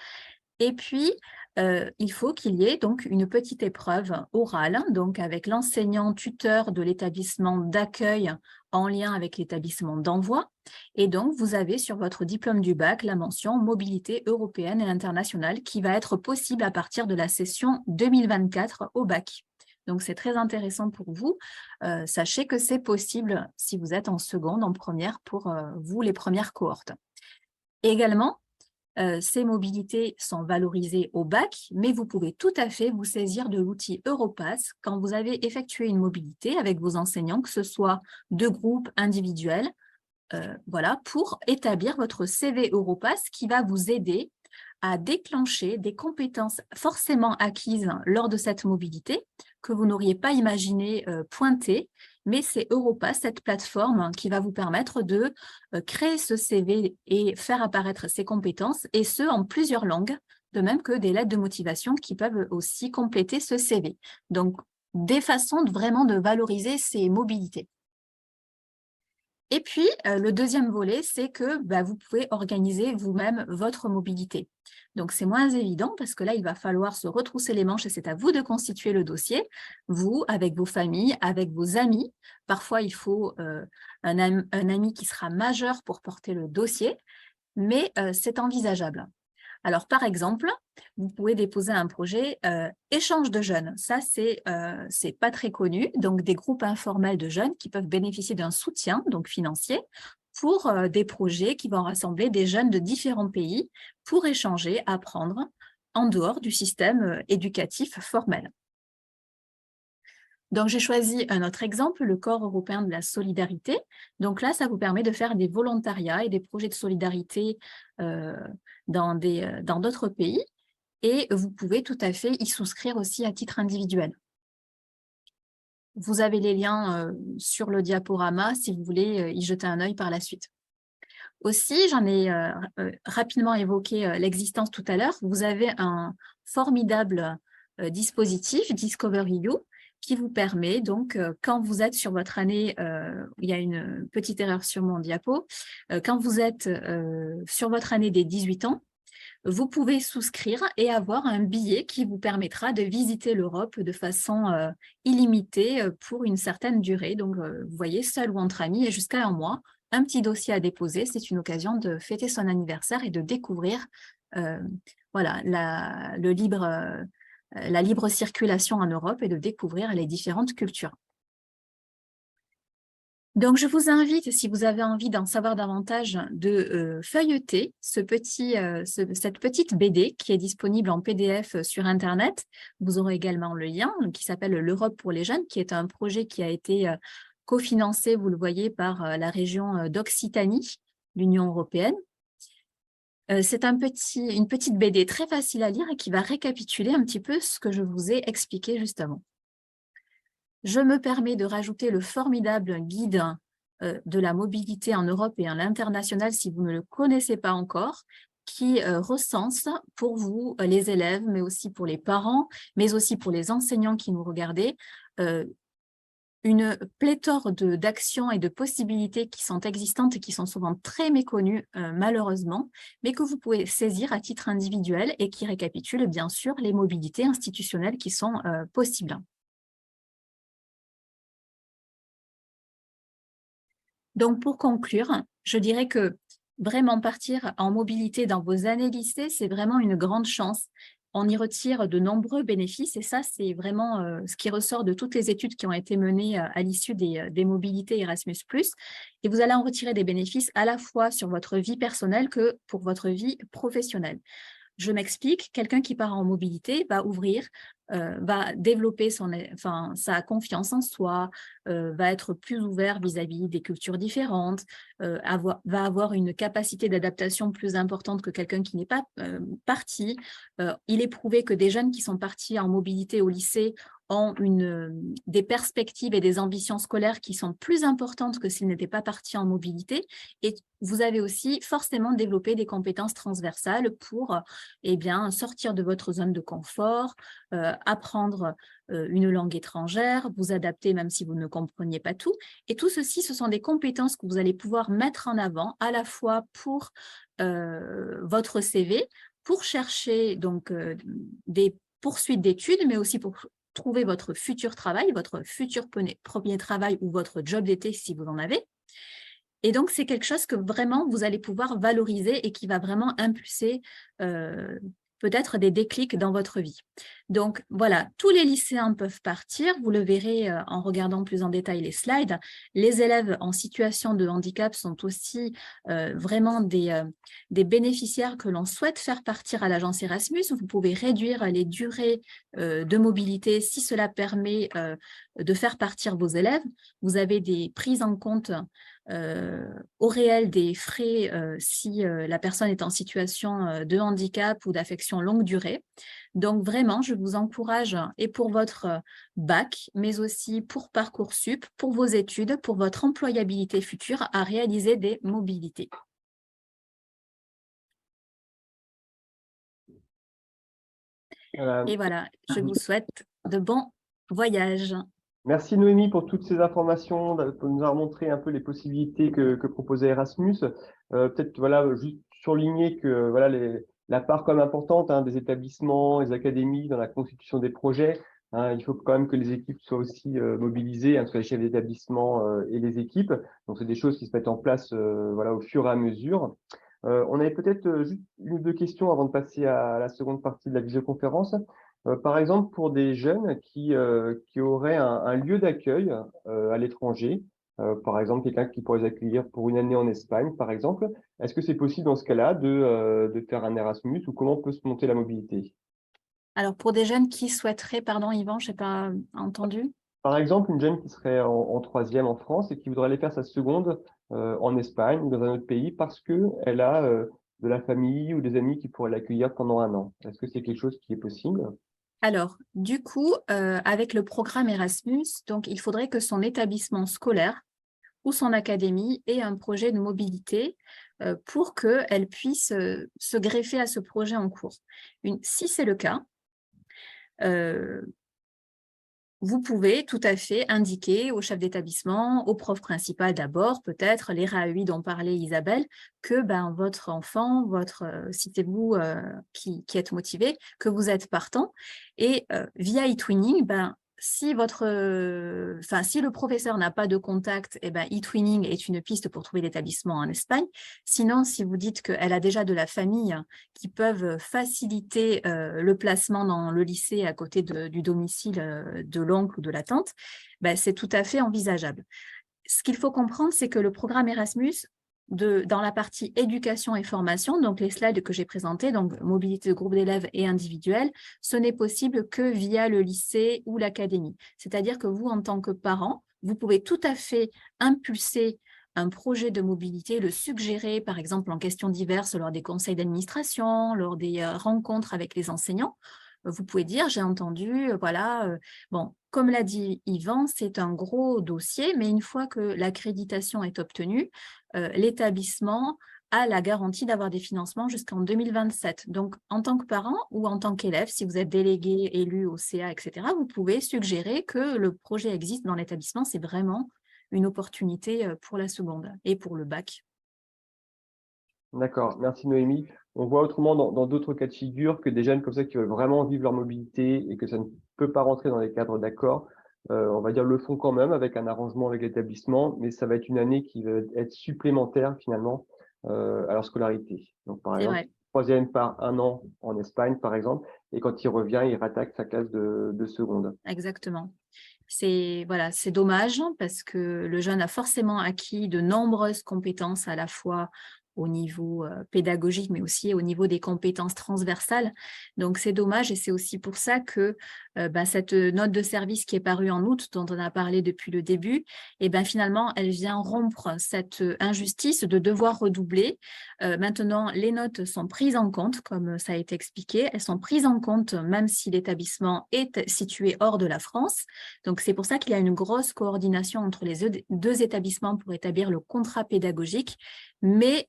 Et puis, il faut qu'il y ait donc une petite épreuve orale, donc avec l'enseignant tuteur de l'établissement d'accueil en lien avec l'établissement d'envoi. Et donc, vous avez sur votre diplôme du bac la mention mobilité européenne et internationale qui va être possible à partir de la session 2024 au bac. Donc, c'est très intéressant pour vous. Sachez que c'est possible si vous êtes en seconde, en première, pour vous, les premières cohortes. Également, ces mobilités sont valorisées au bac, mais vous pouvez tout à fait vous saisir de l'outil Europass quand vous avez effectué une mobilité avec vos enseignants, que ce soit de groupe, individuel, voilà, pour établir votre CV Europass qui va vous aider à déclencher des compétences forcément acquises lors de cette mobilité que vous n'auriez pas imaginé pointer, mais c'est Europass, cette plateforme qui va vous permettre de créer ce CV et faire apparaître ces compétences, et ce, en plusieurs langues, de même que des lettres de motivation qui peuvent aussi compléter ce CV. Donc, des façons vraiment de valoriser ces mobilités. Et puis, le deuxième volet, c'est que vous pouvez organiser vous-même votre mobilité. Donc, c'est moins évident parce que là, il va falloir se retrousser les manches et c'est à vous de constituer le dossier, vous, avec vos familles, avec vos amis. Parfois, il faut un ami qui sera majeur pour porter le dossier, mais c'est envisageable. Alors, par exemple, vous pouvez déposer un projet échange de jeunes. Ça, c'est pas très connu. Donc, des groupes informels de jeunes qui peuvent bénéficier d'un soutien donc financier pour des projets qui vont rassembler des jeunes de différents pays pour échanger, apprendre en dehors du système éducatif formel. Donc, j'ai choisi un autre exemple, le Corps européen de la solidarité. Donc là, ça vous permet de faire des volontariats et des projets de solidarité dans d'autres pays. Et vous pouvez tout à fait y souscrire aussi à titre individuel. Vous avez les liens sur le diaporama si vous voulez y jeter un œil par la suite. Aussi, j'en ai rapidement évoqué l'existence tout à l'heure. Vous avez un formidable dispositif, Discovery You, qui vous permet, donc, quand vous êtes sur votre année, il y a une petite erreur sur mon diapo, quand vous êtes sur votre année des 18 ans, vous pouvez souscrire et avoir un billet qui vous permettra de visiter l'Europe de façon illimitée pour une certaine durée. Donc, vous voyez, seul ou entre amis et jusqu'à un mois, un petit dossier à déposer. C'est une occasion de fêter son anniversaire et de découvrir voilà, la libre circulation en Europe et de découvrir les différentes cultures. Donc, je vous invite, si vous avez envie d'en savoir davantage, de feuilleter cette petite BD qui est disponible en PDF sur Internet. Vous aurez également le lien qui s'appelle l'Europe pour les jeunes, qui est un projet qui a été cofinancé, vous le voyez, par la région d'Occitanie, l'Union européenne. C'est une petite BD très facile à lire et qui va récapituler un petit peu ce que je vous ai expliqué juste avant. Je me permets de rajouter le formidable guide de la mobilité en Europe et à l'international, si vous ne le connaissez pas encore, qui recense pour vous, les élèves, mais aussi pour les parents, mais aussi pour les enseignants qui nous regardaient, une pléthore d'actions et de possibilités qui sont existantes et qui sont souvent très méconnues, malheureusement, mais que vous pouvez saisir à titre individuel et qui récapitulent bien sûr les mobilités institutionnelles qui sont possibles. Donc, pour conclure, je dirais que vraiment partir en mobilité dans vos années lycée, c'est vraiment une grande chance. on y retire de nombreux bénéfices et ça, c'est vraiment ce qui ressort de toutes les études qui ont été menées à l'issue des mobilités Erasmus+. Et vous allez en retirer des bénéfices à la fois sur votre vie personnelle que pour votre vie professionnelle. Je m'explique, quelqu'un qui part en mobilité va va développer sa confiance en soi, va être plus ouvert vis-à-vis des cultures différentes, va avoir une capacité d'adaptation plus importante que quelqu'un qui n'est pas parti. Il est prouvé que des jeunes qui sont partis en mobilité au lycée ont des perspectives et des ambitions scolaires qui sont plus importantes que s'ils n'étaient pas partis en mobilité. Et vous avez aussi forcément développé des compétences transversales pour sortir de votre zone de confort, apprendre une langue étrangère, vous adapter même si vous ne compreniez pas tout. Et tout ceci, ce sont des compétences que vous allez pouvoir mettre en avant à la fois pour votre CV, pour chercher donc des poursuites d'études, mais aussi pour trouver votre futur travail, votre futur premier travail ou votre job d'été si vous en avez. Et donc, c'est quelque chose que vraiment vous allez pouvoir valoriser et qui va vraiment impulser peut-être des déclics dans votre vie. Donc, voilà, tous les lycéens peuvent partir. Vous le verrez en regardant plus en détail les slides. Les élèves en situation de handicap sont aussi vraiment des bénéficiaires que l'on souhaite faire partir à l'agence Erasmus. Vous pouvez réduire les durées de mobilité si cela permet de faire partir vos élèves. Vous avez des prises en compte au réel des frais si la personne est en situation de handicap ou d'affection longue durée. Donc vraiment, je vous encourage, et pour votre bac, mais aussi pour Parcoursup, pour vos études, pour votre employabilité future, à réaliser des mobilités. Et voilà, je vous souhaite de bons voyages. Merci Noémie pour toutes ces informations, pour nous avoir montré un peu les possibilités que proposait Erasmus. Peut-être voilà, juste surligner que voilà, la part quand même importante des établissements, les académies dans la constitution des projets. Il faut quand même que les équipes soient aussi mobilisées, entre les chefs d'établissement et les équipes. Donc c'est des choses qui se mettent en place voilà, au fur et à mesure. On avait peut-être juste une ou deux questions avant de passer à la seconde partie de la visioconférence. Par exemple, pour des jeunes qui auraient un lieu d'accueil à l'étranger, par exemple, quelqu'un qui pourrait les accueillir pour une année en Espagne, par exemple, est-ce que c'est possible dans ce cas-là de faire un Erasmus ou comment peut se monter la mobilité? Alors, pour des jeunes qui souhaiteraient, pardon Yvan, je n'ai pas entendu. Par exemple, une jeune qui serait en troisième en France et qui voudrait aller faire sa seconde en Espagne ou dans un autre pays parce qu'elle a de la famille ou des amis qui pourraient l'accueillir pendant un an. Est-ce que c'est quelque chose qui est possible? Alors, du coup, avec le programme Erasmus, donc, il faudrait que son établissement scolaire ou son académie ait un projet de mobilité pour qu'elle puisse se greffer à ce projet en cours. Si c'est le cas, vous pouvez tout à fait indiquer au chef d'établissement, au prof principal d'abord, peut-être, les RAEI dont parlait Isabelle, que votre enfant, si c'est vous qui êtes motivé, que vous êtes partant. Et via eTwinning, si le professeur n'a pas de contact, eTwinning est une piste pour trouver l'établissement en Espagne. Sinon, si vous dites qu'elle a déjà de la famille qui peuvent faciliter le placement dans le lycée à côté du domicile de l'oncle ou de la tante, c'est tout à fait envisageable. Ce qu'il faut comprendre, c'est que le programme Erasmus, dans la partie éducation et formation, donc les slides que j'ai présentés, donc mobilité de groupe d'élèves et individuelle, ce n'est possible que via le lycée ou l'académie. C'est-à-dire que vous, en tant que parent, vous pouvez tout à fait impulser un projet de mobilité, le suggérer, par exemple, en questions diverses lors des conseils d'administration, lors des rencontres avec les enseignants. Vous pouvez dire, j'ai entendu, comme l'a dit Yvan, c'est un gros dossier, mais une fois que l'accréditation est obtenue, l'établissement a la garantie d'avoir des financements jusqu'en 2027. Donc, en tant que parent ou en tant qu'élève, si vous êtes délégué, élu au CA, etc., vous pouvez suggérer que le projet existe dans l'établissement. C'est vraiment une opportunité pour la seconde et pour le bac. D'accord, merci Noémie. On voit autrement dans d'autres cas de figure que des jeunes comme ça qui veulent vraiment vivre leur mobilité et que ça ne peut pas rentrer dans les cadres d'accord, on va dire le font quand même avec un arrangement avec l'établissement, mais ça va être une année qui va être supplémentaire finalement à leur scolarité. Donc par exemple, troisième part un an en Espagne par exemple. et quand il revient, il rattaque sa classe de seconde. Exactement. C'est dommage parce que le jeune a forcément acquis de nombreuses compétences à la fois au niveau pédagogique, mais aussi au niveau des compétences transversales. Donc, c'est dommage et c'est aussi pour ça que cette note de service qui est parue en août, dont on a parlé depuis le début, finalement, elle vient rompre cette injustice de devoir redoubler. Maintenant, les notes sont prises en compte, comme ça a été expliqué. Elles sont prises en compte même si l'établissement est situé hors de la France. Donc, c'est pour ça qu'il y a une grosse coordination entre les deux établissements pour établir le contrat pédagogique. Mais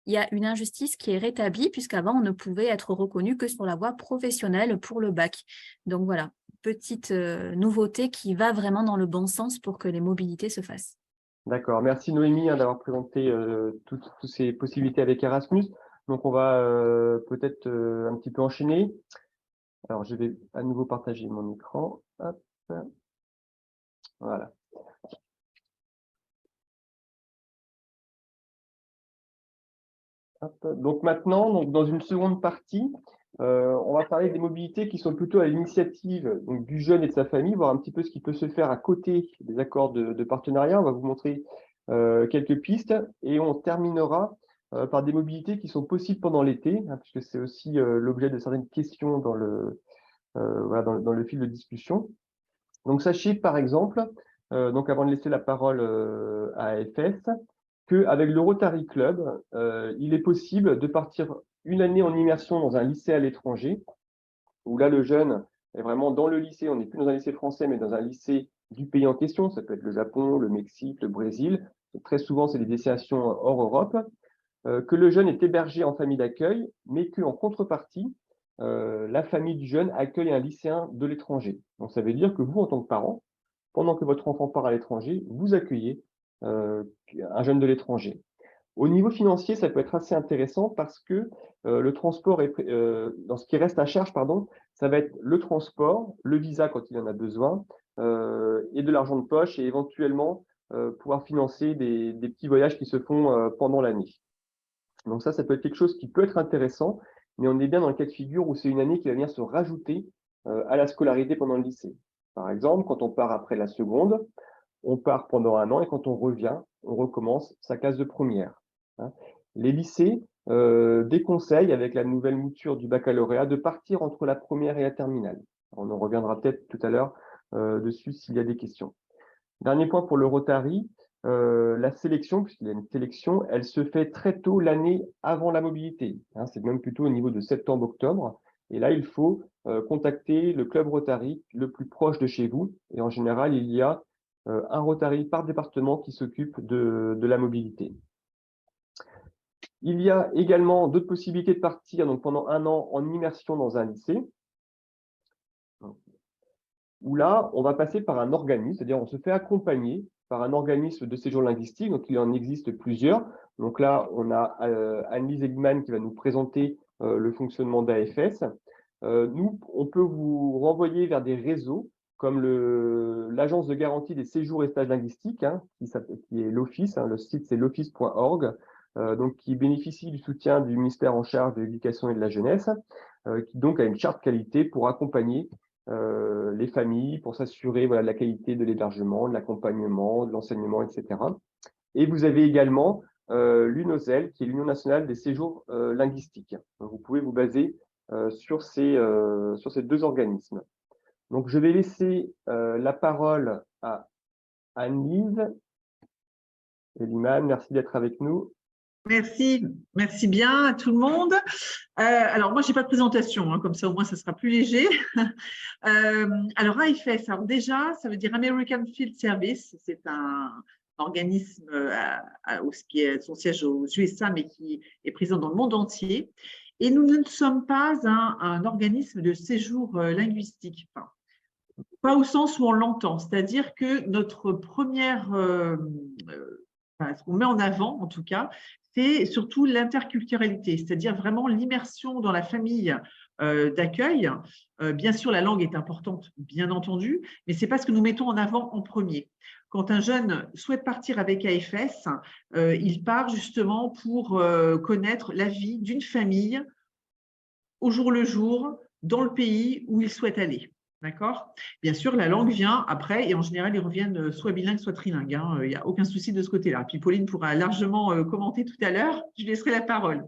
il y a une injustice qui est rétablie puisqu'avant, on ne pouvait être reconnu que sur la voie professionnelle pour le bac. Donc, voilà, petite nouveauté qui va vraiment dans le bon sens pour que les mobilités se fassent. D'accord. Merci Noémie d'avoir présenté toutes ces possibilités avec Erasmus. Donc, on va peut-être un petit peu enchaîner. Alors, je vais à nouveau partager mon écran. Hop. Voilà. Hop. Donc maintenant, dans une seconde partie, on va parler des mobilités qui sont plutôt à l'initiative du jeune et de sa famille, voir un petit peu ce qui peut se faire à côté des accords de partenariat. On va vous montrer quelques pistes et on terminera par des mobilités qui sont possibles pendant l'été, puisque c'est aussi l'objet de certaines questions dans dans le fil de discussion. Donc sachez par exemple, donc avant de laisser la parole à AFS, qu'avec le Rotary Club, il est possible de partir une année en immersion dans un lycée à l'étranger, où là, le jeune est vraiment dans le lycée, on n'est plus dans un lycée français, mais dans un lycée du pays en question, ça peut être le Japon, le Mexique, le Brésil, donc, très souvent, c'est des destinations hors Europe, que le jeune est hébergé en famille d'accueil, mais qu'en contrepartie, la famille du jeune accueille un lycéen de l'étranger. Donc, ça veut dire que vous, en tant que parent, pendant que votre enfant part à l'étranger, vous accueillez un jeune de l'étranger. Au niveau financier, ça peut être assez intéressant parce que le transport, dans ce qui reste à charge, ça va être le transport, le visa quand il en a besoin, et de l'argent de poche et éventuellement pouvoir financer des petits voyages qui se font pendant l'année. Donc ça peut être quelque chose qui peut être intéressant, mais on est bien dans le cas de figure où c'est une année qui va venir se rajouter à la scolarité pendant le lycée. Par exemple, quand on part après la seconde, on part pendant un an et quand on revient, on recommence sa classe de première. Les lycées déconseillent, avec la nouvelle mouture du baccalauréat, de partir entre la première et la terminale. On en reviendra peut-être tout à l'heure dessus s'il y a des questions. Dernier point pour le Rotary, la sélection, puisqu'il y a une sélection, elle se fait très tôt l'année avant la mobilité. C'est même plutôt au niveau de septembre-octobre. Et là, il faut contacter le club Rotary le plus proche de chez vous. Et en général, il y a un Rotary par département qui s'occupe de la mobilité. Il y a également d'autres possibilités de partir donc pendant un an en immersion dans un lycée, où là, on va passer par un organisme, c'est-à-dire on se fait accompagner par un organisme de séjour linguistique, donc il en existe plusieurs. Donc là, on a Anne-Lise Eggman qui va nous présenter le fonctionnement d'AFS. Nous, on peut vous renvoyer vers des réseaux comme l'Agence de garantie des séjours et stages linguistiques, qui est l'Office, le site c'est l'office.org, donc qui bénéficie du soutien du ministère en charge de l'éducation et de la jeunesse, qui donc a une charte qualité pour accompagner les familles, pour s'assurer de la qualité de l'hébergement, de l'accompagnement, de l'enseignement, etc. Et vous avez également l'UNOSEL, qui est l'Union nationale des séjours linguistiques. Donc, vous pouvez vous baser sur ces deux organismes. Donc, je vais laisser la parole à Anne-Lise Eggman. Merci d'être avec nous. Merci bien à tout le monde. Alors, moi, je n'ai pas de présentation, comme ça, au moins, ça sera plus léger. Alors, AFS, alors déjà, ça veut dire American Field Service. C'est un organisme qui a son siège aux USA, mais qui est présent dans le monde entier. Et nous ne sommes pas un organisme de séjour linguistique. Enfin, pas au sens où on l'entend. C'est-à-dire que notre première… ce qu'on met en avant, en tout cas, c'est surtout l'interculturalité, c'est-à-dire vraiment l'immersion dans la famille d'accueil. Bien sûr, la langue est importante, bien entendu, mais ce n'est pas ce que nous mettons en avant en premier. Quand un jeune souhaite partir avec AFS, il part justement pour connaître la vie d'une famille au jour le jour, dans le pays où ils souhaitent aller. D'accord? Bien sûr, la langue vient après et en général, ils reviennent soit bilingues, soit trilingues. Hein. Il n'y a aucun souci de ce côté-là. Puis Pauline pourra largement commenter tout à l'heure. Je lui laisserai la parole.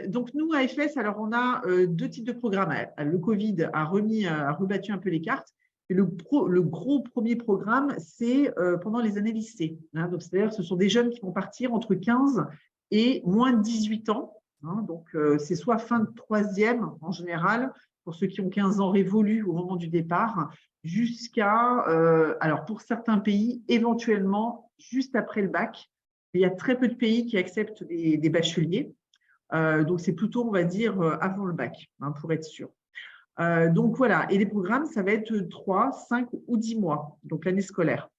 Donc, nous, à AFS, alors on a deux types de programmes. Le Covid a rebattu un peu les cartes. Et le gros premier programme, c'est pendant les années lycée. Hein. Donc, c'est-à-dire ce sont des jeunes qui vont partir entre 15 et moins de 18 ans. Hein. Donc, c'est soit fin de troisième en général, pour ceux qui ont 15 ans révolus au moment du départ, jusqu'à, alors pour certains pays, éventuellement juste après le bac. Il y a très peu de pays qui acceptent des bacheliers. Donc, c'est plutôt, on va dire, avant le bac, hein, pour être sûr. Donc, voilà. Et les programmes, ça va être 3, 5 ou 10 mois, donc l'année scolaire.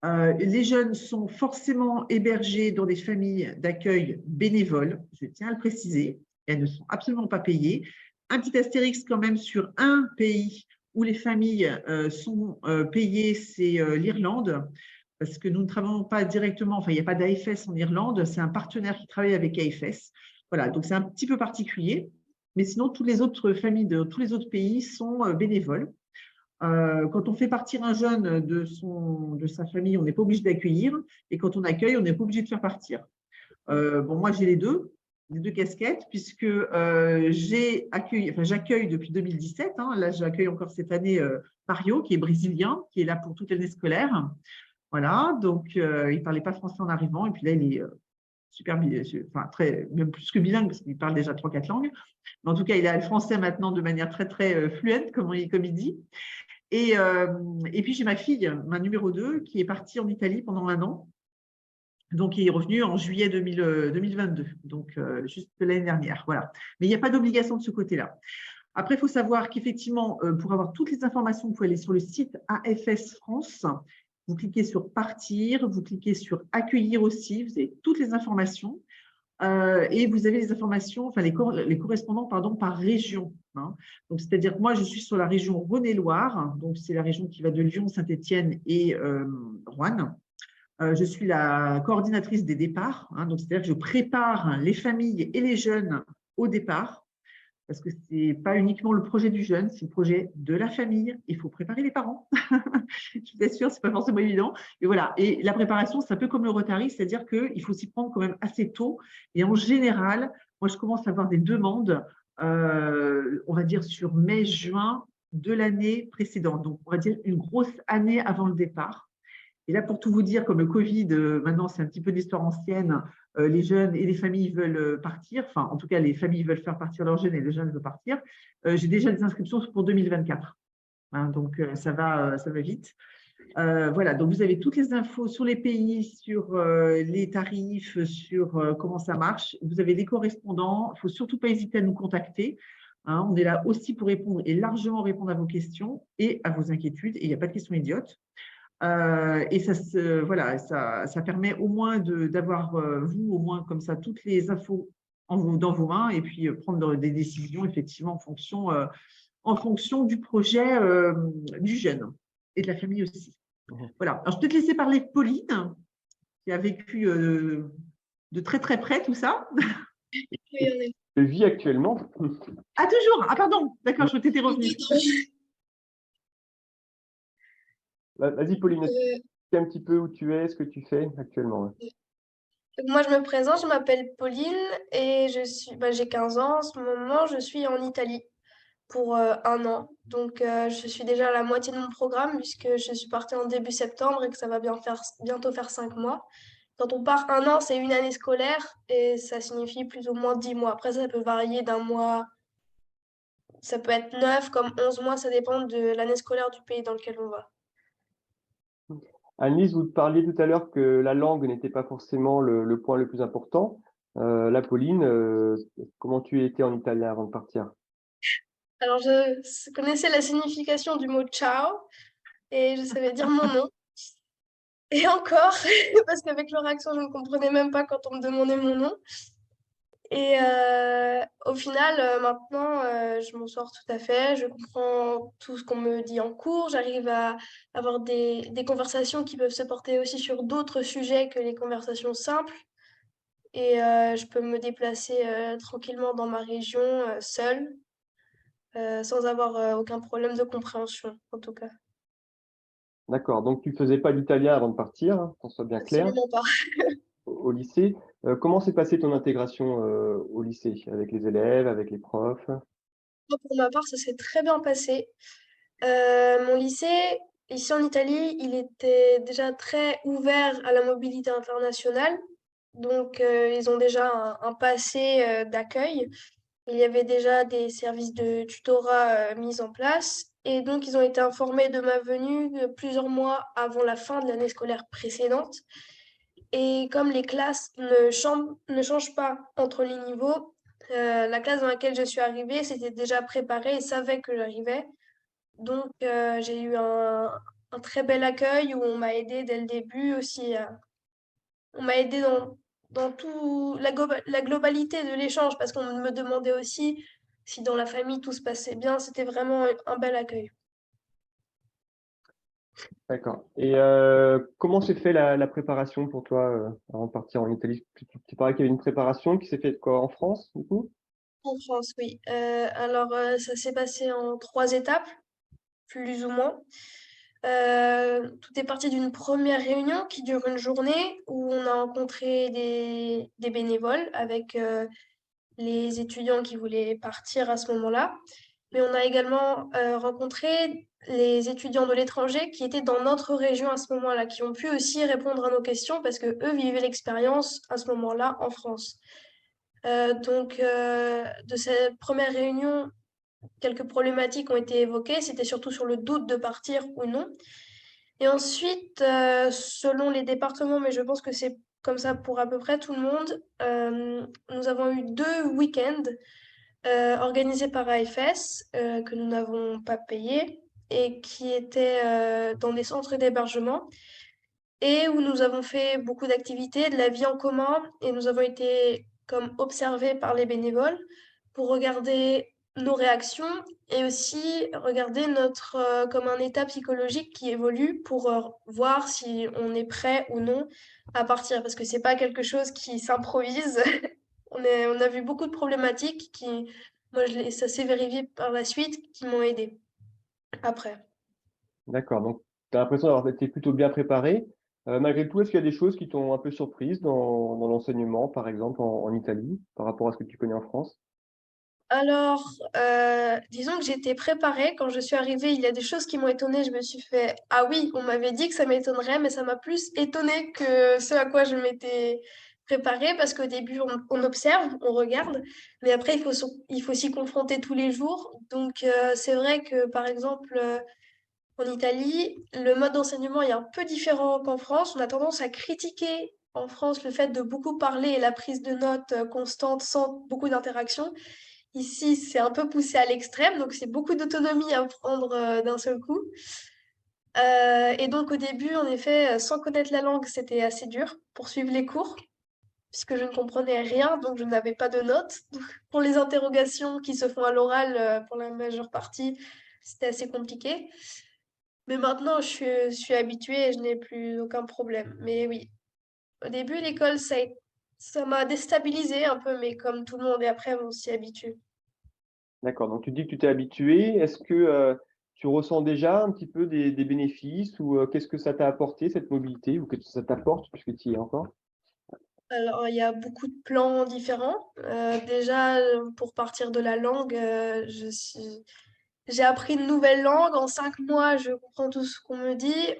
Les jeunes sont forcément hébergés dans des familles d'accueil bénévoles, je tiens à le préciser. Elles ne sont absolument pas payées. Un petit astérix quand même sur un pays où les familles sont payées, c'est l'Irlande. Parce que nous ne travaillons pas directement, enfin, il n'y a pas d'AFS en Irlande, c'est un partenaire qui travaille avec AFS. Voilà, donc c'est un petit peu particulier. Mais sinon, toutes les autres familles de tous les autres pays sont bénévoles. Quand on fait partir un jeune de sa famille, on n'est pas obligé d'accueillir. Et quand on accueille, on n'est pas obligé de faire partir. Bon, moi, j'ai les deux casquettes, puisque j'accueille depuis 2017. Hein, là, j'accueille encore cette année Mario, qui est brésilien, qui est là pour toute l'année scolaire. Voilà, donc il ne parlait pas français en arrivant, et puis là, il est super, enfin, même plus que bilingue, parce qu'il parle déjà 3-4 langues. Mais en tout cas, il a le français maintenant de manière très, très fluente, comme il dit. Et puis, j'ai ma fille, ma numéro 2, qui est partie en Italie pendant 1 an. Donc, il est revenu en juillet 2022, donc juste l'année dernière. Voilà. Mais il n'y a pas d'obligation de ce côté-là. Après, il faut savoir qu'effectivement, pour avoir toutes les informations, vous pouvez aller sur le site AFS France. Vous cliquez sur Partir, vous cliquez sur Accueillir aussi, vous avez toutes les informations et vous avez les informations, enfin les correspondants pardon, par région. Hein. Donc, c'est-à-dire que moi, je suis sur la région Rhône-et-Loire, donc c'est la région qui va de Lyon, Saint-Étienne et Roanne. Je suis la coordinatrice des départs, hein, donc c'est-à-dire que je prépare les familles et les jeunes au départ. Parce que ce n'est pas uniquement le projet du jeune, c'est le projet de la famille. Il faut préparer les parents. Je vous assure, ce n'est pas forcément évident. Et voilà. Et la préparation, c'est un peu comme le Rotary, c'est-à-dire qu'il faut s'y prendre quand même assez tôt. Et en général, moi, je commence à avoir des demandes, on va dire sur mai, juin de l'année précédente. Donc, on va dire une grosse année avant le départ. Et là, pour tout vous dire, comme le Covid, maintenant, c'est un petit peu d'histoire ancienne, les jeunes et les familles veulent partir. Enfin, en tout cas, les familles veulent faire partir leurs jeunes et les jeunes veulent partir. J'ai déjà des inscriptions pour 2024. Hein, donc, ça va vite. Voilà, donc vous avez toutes les infos sur les pays, sur les tarifs, sur comment ça marche. Vous avez des correspondants. Il ne faut surtout pas hésiter à nous contacter. Hein, on est là aussi pour répondre et largement répondre à vos questions et à vos inquiétudes. Et il n'y a pas de questions idiotes. Et ça permet au moins d'avoir, vous, au moins comme ça, toutes les infos dans vos mains et puis prendre des décisions effectivement en fonction du projet du jeune et de la famille aussi. Voilà. Alors, je peux te laisser parler Pauline, qui a vécu de très très près tout ça. Je vis actuellement. Ah, toujours. Ah, pardon. D'accord, je t'étais revenue. Vas-y, Pauline, explique un petit peu où tu es, ce que tu fais actuellement. Moi, je me présente, je m'appelle Pauline et j'ai 15 ans. En ce moment, je suis en Italie pour 1 an. Donc, je suis déjà à la moitié de mon programme puisque je suis partie en début septembre et que ça va bientôt faire 5 mois. Quand on part 1 an, c'est une année scolaire et ça signifie plus ou moins 10 mois. Après, ça peut varier d'un mois. Ça peut être 9 comme 11 mois, ça dépend de l'année scolaire du pays dans lequel on va. Annelise, vous parliez tout à l'heure que la langue n'était pas forcément le point le plus important. Là, Pauline, comment tu étais en italien avant de partir? Alors, je connaissais la signification du mot ciao et je savais dire mon nom. Et encore, parce qu'avec leur accent, je ne comprenais même pas quand on me demandait mon nom. Et au final, maintenant, je m'en sors tout à fait. Je comprends tout ce qu'on me dit en cours. J'arrive à avoir des conversations qui peuvent se porter aussi sur d'autres sujets que les conversations simples. Et je peux me déplacer tranquillement dans ma région seule. sans avoir aucun problème de compréhension, en tout cas. D'accord, donc tu faisais pas l'italien avant de partir, hein, qu'on soit bien clair, Absolument pas. au lycée. Comment s'est passée ton intégration au lycée, avec les élèves, avec les profs? Moi, pour ma part, ça s'est très bien passé. Mon lycée, ici en Italie, il était déjà très ouvert à la mobilité internationale. Donc, ils ont déjà un passé d'accueil. Il y avait déjà des services de tutorat mis en place. Et donc, ils ont été informés de ma venue plusieurs mois avant la fin de l'année scolaire précédente. Et comme les classes ne changent pas entre les niveaux, la classe dans laquelle je suis arrivée s'était déjà préparée et savait que j'arrivais. Donc, j'ai eu un très bel accueil où on m'a aidé dès le début aussi. On m'a aidé dans tout la globalité de l'échange parce qu'on me demandait aussi si dans la famille tout se passait bien. C'était vraiment un bel accueil. D'accord. Et comment s'est fait la préparation pour toi avant de partir en Italie? Tu parlais qu'il y avait une préparation qui s'est faite quoi, en France, du coup? En France, oui. Alors, ça s'est passé en 3 étapes, plus ou moins. Tout est parti d'une première réunion qui dure une journée où on a rencontré des bénévoles avec les étudiants qui voulaient partir à ce moment-là. Mais on a également rencontré les étudiants de l'étranger qui étaient dans notre région à ce moment-là, qui ont pu aussi répondre à nos questions parce que eux vivaient l'expérience à ce moment-là en France. De cette première réunion, quelques problématiques ont été évoquées. C'était surtout sur le doute de partir ou non. Et ensuite, selon les départements, mais je pense que c'est comme ça pour à peu près tout le monde, nous avons eu 2 week-ends organisés par AFS que nous n'avons pas payés et qui étaient dans des centres d'hébergement et où nous avons fait beaucoup d'activités, de la vie en commun et nous avons été comme observés par les bénévoles pour regarder nos réactions et aussi regarder notre comme un état psychologique qui évolue pour voir si on est prêt ou non à partir parce que c'est pas quelque chose qui s'improvise. On a vu beaucoup de problématiques qui ça s'est vérifié par la suite qui m'ont aidé après. D'accord, donc tu as l'impression d'avoir été plutôt bien préparé. Malgré tout, est-ce qu'il y a des choses qui t'ont un peu surprise dans l'enseignement, par exemple en Italie, par rapport à ce que tu connais en France? Alors, disons que j'étais préparée. Quand je suis arrivée, il y a des choses qui m'ont étonnée. Je me suis fait, ah oui, on m'avait dit que ça m'étonnerait, mais ça m'a plus étonnée que ce à quoi je m'étais préparée, parce qu'au début, on observe, on regarde, mais après, il faut s'y confronter tous les jours. Donc, c'est vrai que, par exemple, en Italie, le mode d'enseignement est un peu différent qu'en France. On a tendance à critiquer en France le fait de beaucoup parler et la prise de notes constante sans beaucoup d'interaction. Ici, c'est un peu poussé à l'extrême, donc c'est beaucoup d'autonomie à prendre d'un seul coup. Et donc au début, en effet, sans connaître la langue, c'était assez dur pour suivre les cours, puisque je ne comprenais rien, donc je n'avais pas de notes. Donc, pour les interrogations qui se font à l'oral, pour la majeure partie, c'était assez compliqué. Mais maintenant, je suis habituée et je n'ai plus aucun problème. Mais oui, au début, l'école, ça m'a déstabilisée un peu, mais comme tout le monde, et après, on s'y habitue. D'accord, donc tu dis que tu t'es habitué. Est-ce que tu ressens déjà un petit peu des bénéfices ou qu'est-ce que ça t'a apporté, cette mobilité, ou qu'est-ce que ça t'apporte puisque tu y es encore? Alors, il y a beaucoup de plans différents. Déjà, pour partir de la langue, j'ai appris une nouvelle langue. En 5 mois, je comprends tout ce qu'on me dit.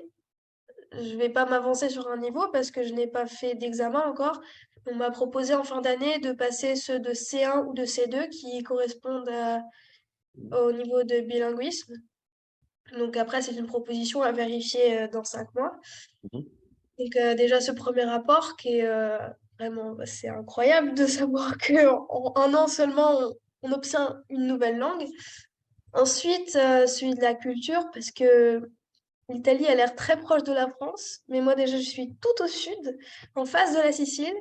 Je vais pas m'avancer sur un niveau parce que je n'ai pas fait d'examen encore. On m'a proposé en fin d'année de passer ceux de C1 ou de C2 qui correspondent au niveau de bilinguisme. Donc après, c'est une proposition à vérifier dans 5 mois. Mhm. Donc déjà, ce premier rapport qui est vraiment, c'est incroyable de savoir qu'en un an seulement, on obtient une nouvelle langue. Ensuite, celui de la culture, parce que l'Italie a l'air très proche de la France, mais moi déjà, je suis tout au sud, en face de la Sicile.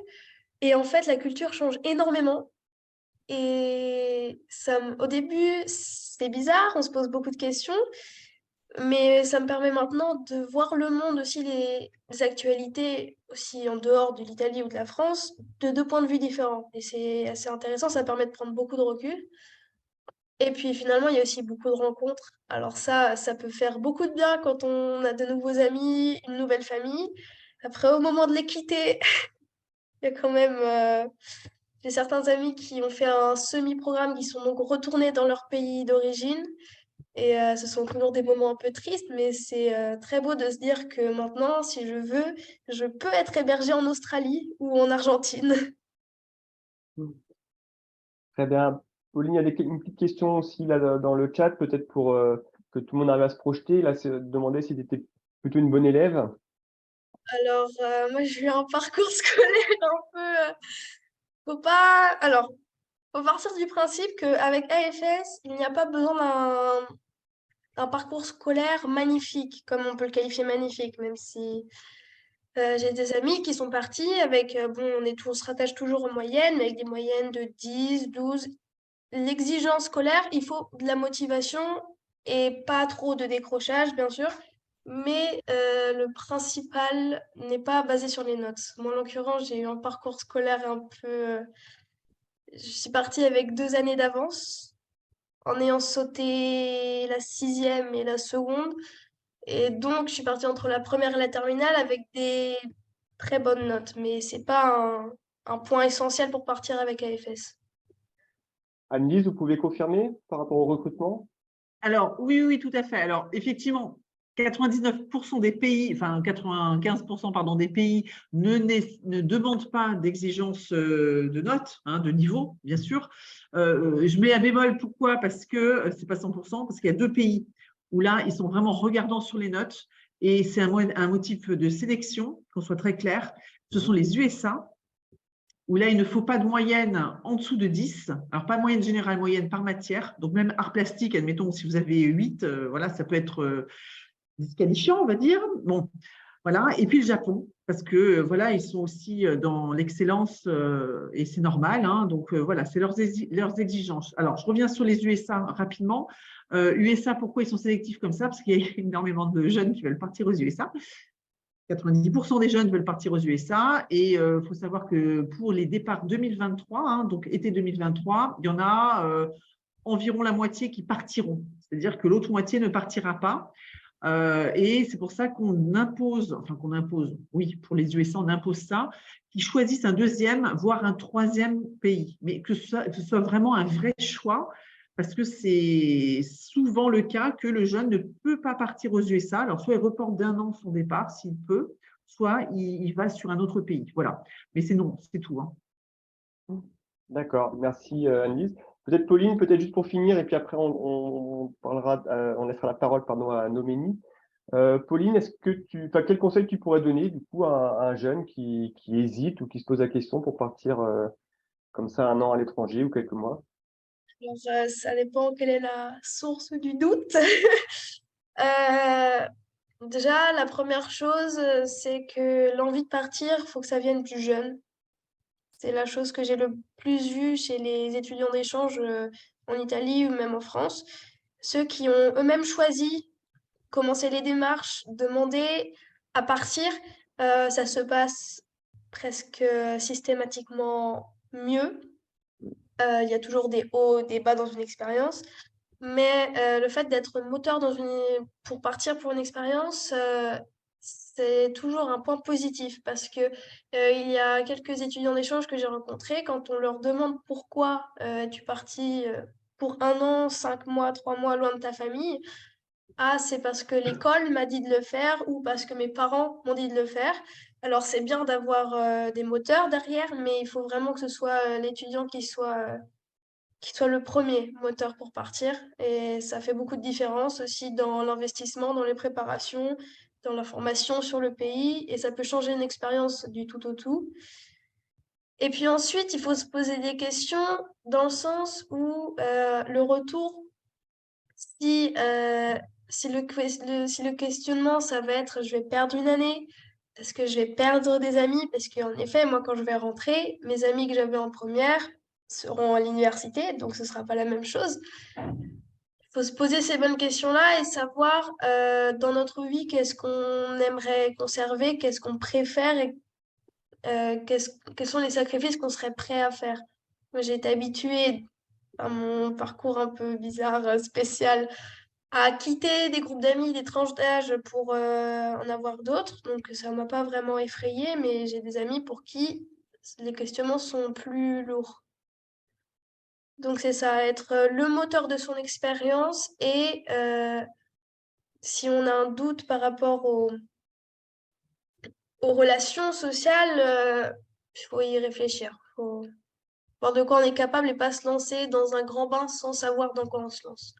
Et en fait, la culture change énormément. Et au début, c'est bizarre, on se pose beaucoup de questions. Mais ça me permet maintenant de voir le monde aussi, les actualités aussi en dehors de l'Italie ou de la France, de 2 points de vue différents. Et c'est assez intéressant, ça permet de prendre beaucoup de recul. Et puis finalement, il y a aussi beaucoup de rencontres. Alors ça peut faire beaucoup de bien quand on a de nouveaux amis, une nouvelle famille. Après, au moment de les quitter, il y a quand même j'ai certains amis qui ont fait un semi-programme, qui sont donc retournés dans leur pays d'origine. Et ce sont toujours des moments un peu tristes, mais c'est très beau de se dire que maintenant, si je veux, je peux être hébergée en Australie ou en Argentine. Très bien. Pauline, il y a une petite question aussi là dans le chat, peut-être pour que tout le monde arrive à se projeter. Là, c'est de demander si tu étais plutôt une bonne élève. Alors, moi, j'ai eu un parcours scolaire un peu... faut pas... Alors, faut partir du principe qu'avec AFS, il n'y a pas besoin d'un parcours scolaire magnifique, comme on peut le qualifier magnifique, même si j'ai des amis qui sont partis avec, bon, on se rattache toujours aux moyennes, mais avec des moyennes de 10, 12. L'exigence scolaire, il faut de la motivation et pas trop de décrochage, bien sûr, mais le principal n'est pas basé sur les notes. Moi, en l'occurrence, j'ai eu un parcours scolaire un peu... je suis partie avec 2 années d'avance, en ayant sauté la 6e et la seconde. Et donc, je suis partie entre la première et la terminale avec des très bonnes notes, mais c'est pas un point essentiel pour partir avec AFS. Anne-Lise, vous pouvez confirmer par rapport au recrutement? Alors, oui, oui, tout à fait. Alors, effectivement, 99% des pays, enfin 95% pardon, des pays ne demandent pas d'exigence de notes, hein, de niveau, bien sûr. Je mets un bémol, pourquoi? Parce que c'est pas 100%, parce qu'il y a 2 pays où là, ils sont vraiment regardants sur les notes et c'est un motif de sélection, qu'on soit très clair. Ce sont les USA, où là, il ne faut pas de moyenne en dessous de 10. Alors, pas moyenne générale, moyenne par matière. Donc, même art plastique, admettons, si vous avez 8, voilà, ça peut être disqualifiant, on va dire. Bon, voilà. Et puis, le Japon, parce que, voilà, ils sont aussi dans l'excellence et c'est normal. Hein, donc, voilà, c'est leurs exigences. Alors, je reviens sur les USA rapidement. USA, pourquoi ils sont sélectifs comme ça? Parce qu'il y a énormément de jeunes qui veulent partir aux USA. 90% des jeunes veulent partir aux USA et il faut savoir que pour les départs 2023, hein, donc été 2023, il y en a environ la moitié qui partiront. C'est-à-dire que l'autre moitié ne partira pas. Et c'est pour ça qu'on impose, oui, pour les USA, on impose ça, qu'ils choisissent un deuxième, voire un troisième pays, mais que ce soit vraiment un vrai choix, parce que c'est souvent le cas que le jeune ne peut pas partir aux USA. Alors, soit il reporte d'1 an son départ, s'il peut, soit il va sur un autre pays. Voilà. Mais c'est non, c'est tout. Hein. D'accord, merci Anne-Lise. Peut-être Pauline, peut-être juste pour finir, et puis après on parlera, on laissera la parole pardon, à Noménie. Pauline, quel conseil tu pourrais donner du coup à un jeune qui hésite ou qui se pose la question pour partir comme ça 1 an à l'étranger ou quelques mois? Alors, ça dépend quelle est la source du doute. Déjà, la première chose, c'est que l'envie de partir, il faut que ça vienne du jeune. C'est la chose que j'ai le plus vue chez les étudiants d'échange en Italie ou même en France. Ceux qui ont eux-mêmes choisi, commencer les démarches, demander à partir, ça se passe presque systématiquement mieux. Il y a toujours des hauts, des bas dans une expérience. Mais le fait d'être moteur pour partir pour une expérience, c'est toujours un point positif parce que il y a quelques étudiants d'échange que j'ai rencontrés, quand on leur demande pourquoi es-tu parti pour 1 an, 5 mois, 3 mois loin de ta famille, ah, c'est parce que l'école m'a dit de le faire ou parce que mes parents m'ont dit de le faire. Alors c'est bien d'avoir des moteurs derrière, mais il faut vraiment que ce soit l'étudiant qui soit le premier moteur pour partir. Et ça fait beaucoup de différence aussi dans l'investissement, dans les préparations, dans la formation sur le pays. Et ça peut changer une expérience du tout au tout. Et puis ensuite, il faut se poser des questions dans le sens où le retour, si, si le questionnement, ça va être je vais perdre une année, est-ce que je vais perdre des amis? Parce qu'en effet, moi, quand je vais rentrer, mes amis que j'avais en première seront à l'université, donc ce ne sera pas la même chose. Il faut se poser ces bonnes questions-là et savoir dans notre vie qu'est-ce qu'on aimerait conserver, qu'est-ce qu'on préfère et quels sont les sacrifices qu'on serait prêt à faire. Moi, j'ai été habituée à mon parcours un peu bizarre, spécial, à quitter des groupes d'amis, des tranches d'âge pour en avoir d'autres. Donc ça m'a pas vraiment effrayée, mais j'ai des amis pour qui les questionnements sont plus lourds. Donc c'est ça, être le moteur de son expérience et si on a un doute par rapport aux relations sociales, il faut y réfléchir. Il faut voir de quoi on est capable et pas se lancer dans un grand bain sans savoir dans quoi on se lance.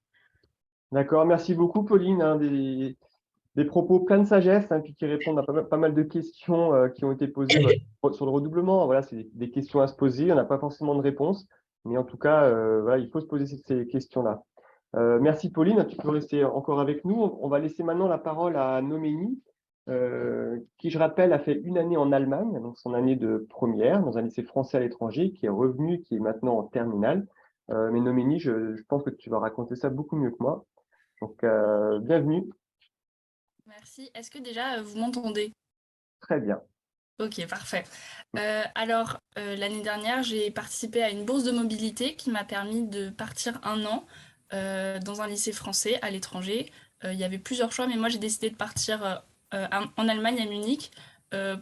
D'accord, merci beaucoup, Pauline, hein, des propos pleins de sagesse, hein, puis qui répondent à pas mal de questions qui ont été posées sur le redoublement. Voilà, c'est des questions à se poser, on n'a pas forcément de réponse, mais en tout cas, voilà, il faut se poser ces questions-là. Merci, Pauline, tu peux rester encore avec nous. On va laisser maintenant la parole à Noménie, qui, je rappelle, a fait une année en Allemagne, donc son année de première, dans un lycée français à l'étranger, qui est revenu, qui est maintenant en terminale. Mais Noménie, je pense que tu vas raconter ça beaucoup mieux que moi. Donc, bienvenue. Merci. Est-ce que déjà vous m'entendez? Très bien. Ok, parfait. Alors, l'année dernière, j'ai participé à une bourse de mobilité qui m'a permis de partir un an dans un lycée français à l'étranger. Il y avait plusieurs choix, mais moi j'ai décidé de partir en Allemagne, à Munich,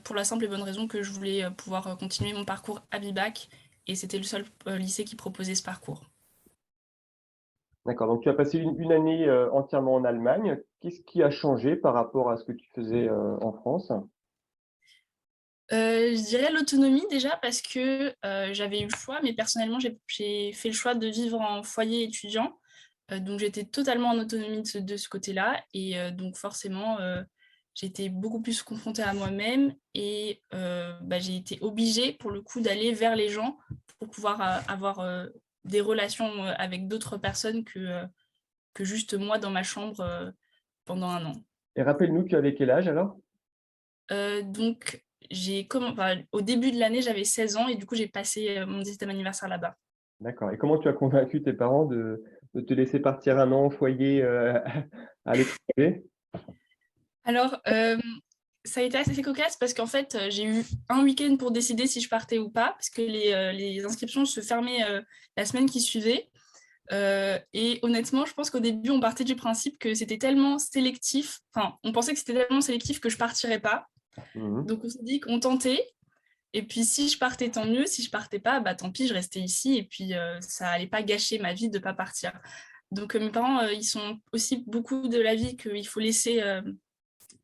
pour la simple et bonne raison que je voulais pouvoir continuer mon parcours à Bibac, et c'était le seul lycée qui proposait ce parcours. D'accord. Donc, tu as passé une année entièrement en Allemagne. Qu'est-ce qui a changé par rapport à ce que tu faisais en France? Je dirais l'autonomie déjà parce que j'avais eu le choix, mais personnellement j'ai fait le choix de vivre en foyer étudiant. Donc j'étais totalement en autonomie de ce côté-là et donc forcément j'étais beaucoup plus confrontée à moi-même et j'ai été obligée pour le coup d'aller vers les gens pour pouvoir avoir des relations avec d'autres personnes que juste moi dans ma chambre pendant un an. Et rappelle-nous, tu avais quel âge alors? Donc au début de l'année j'avais 16 ans et du coup j'ai passé mon 17e anniversaire là-bas. D'accord. Et comment tu as convaincu tes parents de te laisser partir un an au foyer à l'étranger? Alors, ça a été assez cocasse parce qu'en fait, j'ai eu un week-end pour décider si je partais ou pas, parce que les inscriptions se fermaient la semaine qui suivait. Et honnêtement, je pense qu'au début, on partait du principe que c'était tellement sélectif, enfin, on pensait que c'était tellement sélectif que je partirais pas. Mhm. Donc, on s'est dit qu'on tentait. Et puis, si je partais, tant mieux. Si je partais pas, bah, tant pis, je restais ici. Et puis, ça allait pas gâcher ma vie de pas partir. Donc, mes parents, ils sont aussi beaucoup de l'avis qu'il faut laisser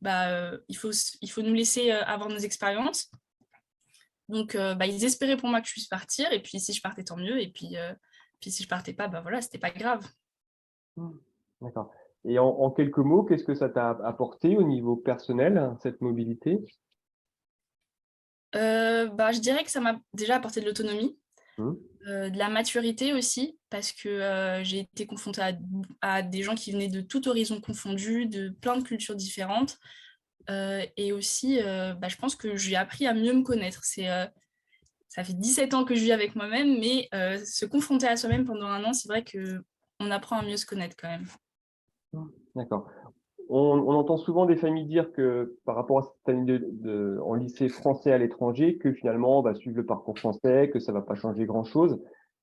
il faut nous laisser avoir nos expériences. Donc, ils espéraient pour moi que je puisse partir. Et puis, si je partais, tant mieux. Et puis si je partais pas, voilà, c'était pas grave. D'accord. Et en quelques mots, qu'est-ce que ça t'a apporté au niveau personnel, cette mobilité? Je dirais que ça m'a déjà apporté de l'autonomie, Mhm. de la maturité aussi, parce que j'ai été confrontée à des gens qui venaient de tout horizon confondu, de plein de cultures différentes. Et aussi, je pense que j'ai appris à mieux me connaître. Ça fait 17 ans que je vis avec moi-même, mais se confronter à soi-même pendant un an, c'est vrai qu'on apprend à mieux se connaître quand même. D'accord. On entend souvent des familles dire que par rapport à cette année en lycée français à l'étranger, que finalement on va suivre le parcours français, que ça va pas changer grand-chose.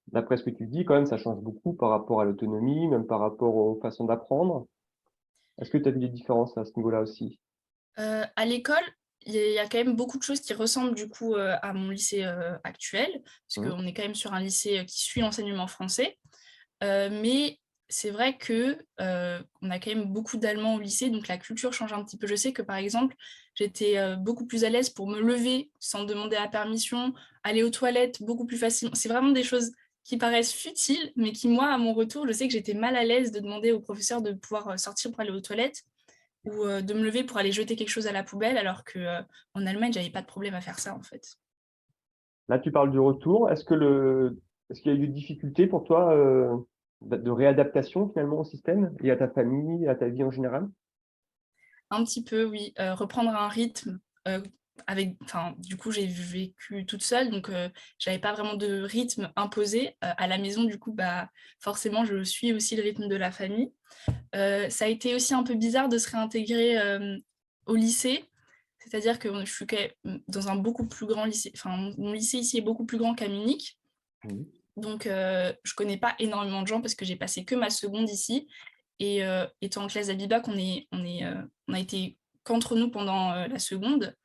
D'après ce que tu dis, quand même, ça change beaucoup par rapport à l'autonomie, même par rapport aux façons d'apprendre. Est-ce que tu as vu des différences à ce niveau-là aussi? À l'école, il y a quand même beaucoup de choses qui ressemblent du coup à mon lycée actuel, parce Mhm. qu'on est quand même sur un lycée qui suit l'enseignement français. Mais c'est vrai que on a quand même beaucoup d'Allemands au lycée, donc la culture change un petit peu. Je sais que par exemple, j'étais beaucoup plus à l'aise pour me lever sans demander la permission, aller aux toilettes beaucoup plus facilement. C'est vraiment des choses qui paraissent futiles, mais qui, moi, à mon retour, je sais que j'étais mal à l'aise de demander au professeur de pouvoir sortir pour aller aux toilettes ou de me lever pour aller jeter quelque chose à la poubelle, alors qu'en Allemagne, j'avais pas de problème à faire ça, en fait. Là, tu parles du retour. Est-ce qu'il y a eu des difficultés pour toi de réadaptation finalement au système et à ta famille, à ta vie en général? Un petit peu, oui. Reprendre un rythme du coup, j'ai vécu toute seule, donc j'avais pas vraiment de rythme imposé. À la maison, du coup, forcément, je suis aussi le rythme de la famille. Ça a été aussi un peu bizarre de se réintégrer au lycée, c'est-à-dire que je suis dans un beaucoup plus grand lycée. Enfin, mon lycée ici est beaucoup plus grand qu'à Munich. Mhm. Donc, je ne connais pas énormément de gens parce que j'ai passé que ma seconde ici. Et étant en classe d'Abibac, on a été qu'entre nous pendant la seconde.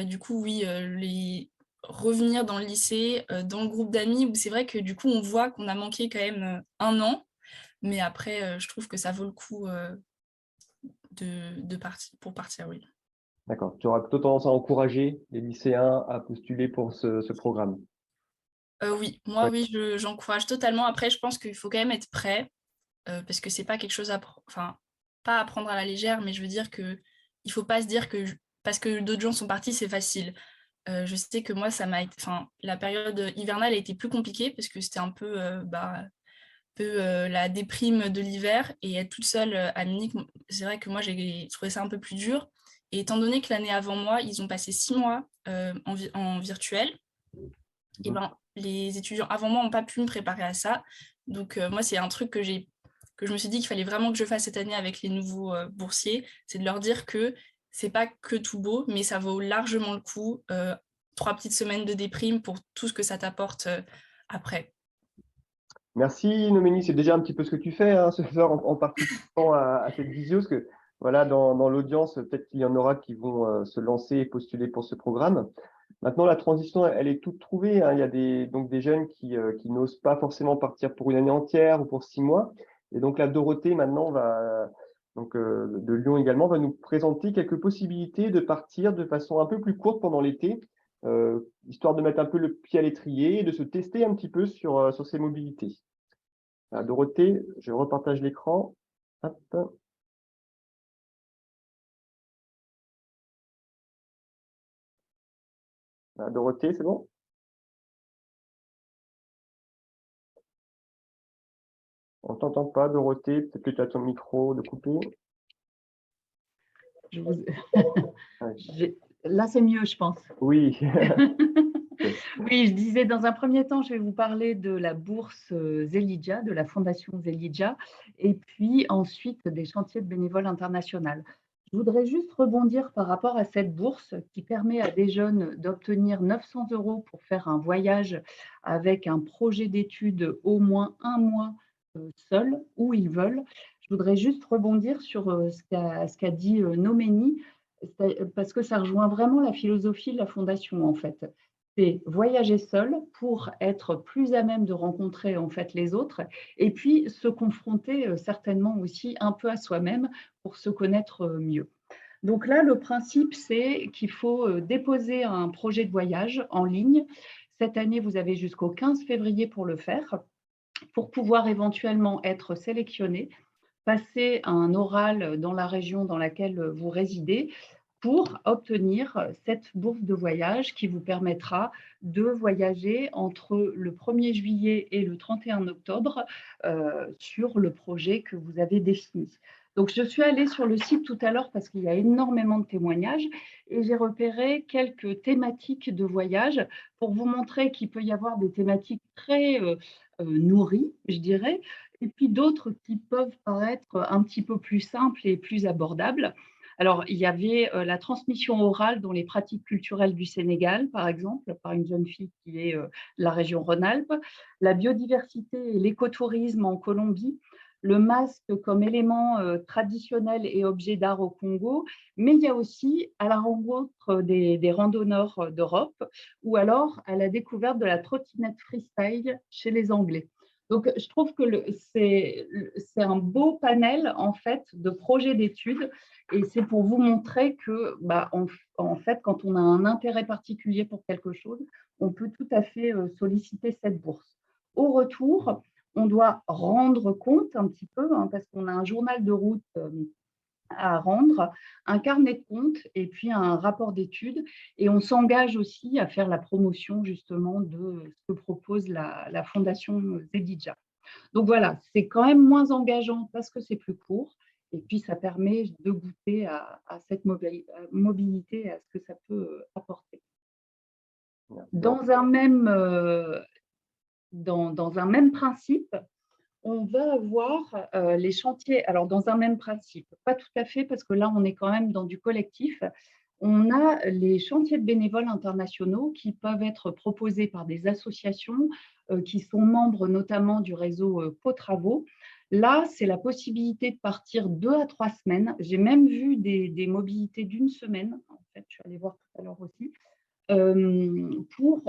Du coup, oui, revenir dans le lycée, dans le groupe d'amis, où c'est vrai que du coup, on voit qu'on a manqué quand même 1 an. Mais après, je trouve que ça vaut le coup pour partir, oui. D'accord. Tu auras plutôt tendance à encourager les lycéens à postuler pour ce programme. Oui, moi, Ouais. oui, j'encourage totalement. Après, je pense qu'il faut quand même être prêt, parce que c'est pas quelque chose pas à prendre à la légère, mais je veux dire que il faut pas se dire que parce que d'autres gens sont partis, c'est facile. Je sais que moi, la période hivernale a été plus compliquée parce que c'était un peu, la déprime de l'hiver, et être toute seule à Munich, c'est vrai que moi, j'ai trouvé ça un peu plus dur. Et étant donné que l'année avant moi, ils ont passé 6 mois en virtuel, et ben, les étudiants avant moi n'ont pas pu me préparer à ça. Donc, moi, c'est un truc que je me suis dit qu'il fallait vraiment que je fasse cette année avec les nouveaux boursiers, c'est de leur dire que c'est pas que tout beau, mais ça vaut largement le coup. 3 petites semaines de déprime pour tout ce que ça t'apporte après. Merci Noménie, c'est déjà un petit peu ce que tu fais ce soir en participant à cette visio, parce que voilà, dans l'audience, peut-être qu'il y en aura qui vont se lancer et postuler pour ce programme. Maintenant, la transition, elle est toute trouvée. Il y a donc des jeunes qui n'osent pas forcément partir pour une année entière ou pour 6 mois. Et donc, la Dorothée, maintenant, de Lyon également, va nous présenter quelques possibilités de partir de façon un peu plus courte pendant l'été, histoire de mettre un peu le pied à l'étrier et de se tester un petit peu sur ses mobilités. Dorothée, je repartage l'écran. Hop. Dorothée, c'est bon? On ne t'entend pas, Dorothée. Peut-être que tu as ton micro de coupé. Là, c'est mieux, je pense. Oui. Oui, je disais, dans un premier temps, je vais vous parler de la bourse Zelidja, de la fondation Zelidja, et puis ensuite des chantiers de bénévoles internationaux. Je voudrais juste rebondir par rapport à cette bourse qui permet à des jeunes d'obtenir 900 € pour faire un voyage avec un projet d'études au moins 1 mois seul, où ils veulent. Je voudrais juste rebondir sur ce qu'a dit Noménie, parce que ça rejoint vraiment la philosophie de la fondation, en fait. C'est voyager seul pour être plus à même de rencontrer en fait les autres, et puis se confronter certainement aussi un peu à soi-même pour se connaître mieux. Donc là, le principe, c'est qu'il faut déposer un projet de voyage en ligne. Cette année, vous avez jusqu'au 15 février pour le faire, pour pouvoir éventuellement être sélectionné, passer un oral dans la région dans laquelle vous résidez, pour obtenir cette bourse de voyage qui vous permettra de voyager entre le 1er juillet et le 31 octobre sur le projet que vous avez défini. Donc, je suis allée sur le site tout à l'heure parce qu'il y a énormément de témoignages et j'ai repéré quelques thématiques de voyage pour vous montrer qu'il peut y avoir des thématiques très nourries, je dirais, et puis d'autres qui peuvent paraître un petit peu plus simples et plus abordables. Alors, il y avait la transmission orale dans les pratiques culturelles du Sénégal, par exemple, par une jeune fille qui est de la région Rhône-Alpes, la biodiversité et l'écotourisme en Colombie, le masque comme élément traditionnel et objet d'art au Congo, mais il y a aussi à la rencontre des randonneurs d'Europe, ou alors à la découverte de la trottinette freestyle chez les Anglais. Donc, je trouve que c'est un beau panel en fait de projets d'études, et c'est pour vous montrer que, en fait, quand on a un intérêt particulier pour quelque chose, on peut tout à fait solliciter cette bourse. Au retour, on doit rendre compte un petit peu, parce qu'on a un journal de route à rendre, un carnet de compte et puis un rapport d'études. Et on s'engage aussi à faire la promotion justement de ce que propose la Fondation Zelidja. Donc voilà, c'est quand même moins engageant parce que c'est plus court. Et puis, ça permet de goûter à cette mobilité et à ce que ça peut apporter. Dans un même principe, on va avoir les chantiers. Alors, dans un même principe, pas tout à fait, parce que là, on est quand même dans du collectif. On a les chantiers de bénévoles internationaux qui peuvent être proposés par des associations qui sont membres notamment du réseau Co-Travaux. Là, c'est la possibilité de partir 2 à 3 semaines. J'ai même vu des mobilités d'1 semaine, en fait, je suis allée voir tout à l'heure aussi, pour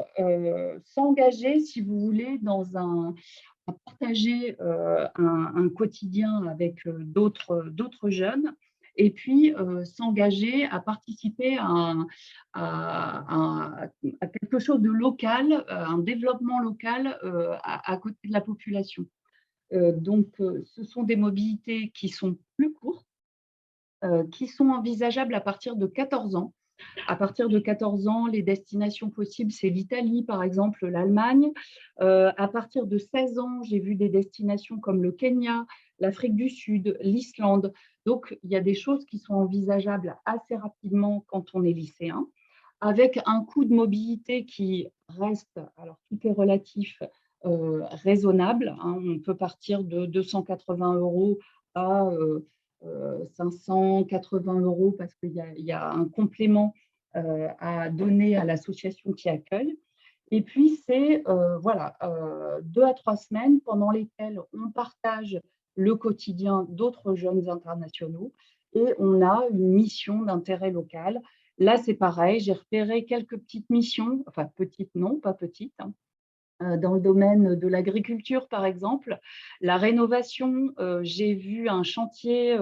s'engager, si vous voulez, à partager un quotidien avec d'autres jeunes, et puis s'engager à participer à quelque chose de local, un développement local à côté de la population. Donc, ce sont des mobilités qui sont plus courtes, qui sont envisageables à partir de 14 ans. À partir de 14 ans, les destinations possibles, c'est l'Italie, par exemple, l'Allemagne. À partir de 16 ans, j'ai vu des destinations comme le Kenya, l'Afrique du Sud, l'Islande. Donc, il y a des choses qui sont envisageables assez rapidement quand on est lycéen, avec un coût de mobilité qui reste, alors tout est relatif, raisonnable. On peut partir de 280 € à 580 € parce qu'il y a un complément à donner à l'association qui accueille. Et puis, c'est 2 à 3 semaines pendant lesquelles on partage le quotidien d'autres jeunes internationaux et on a une mission d'intérêt local. Là, c'est pareil, j'ai repéré quelques petites missions, enfin petites non, pas petites, dans le domaine de l'agriculture, par exemple. La rénovation, j'ai vu un chantier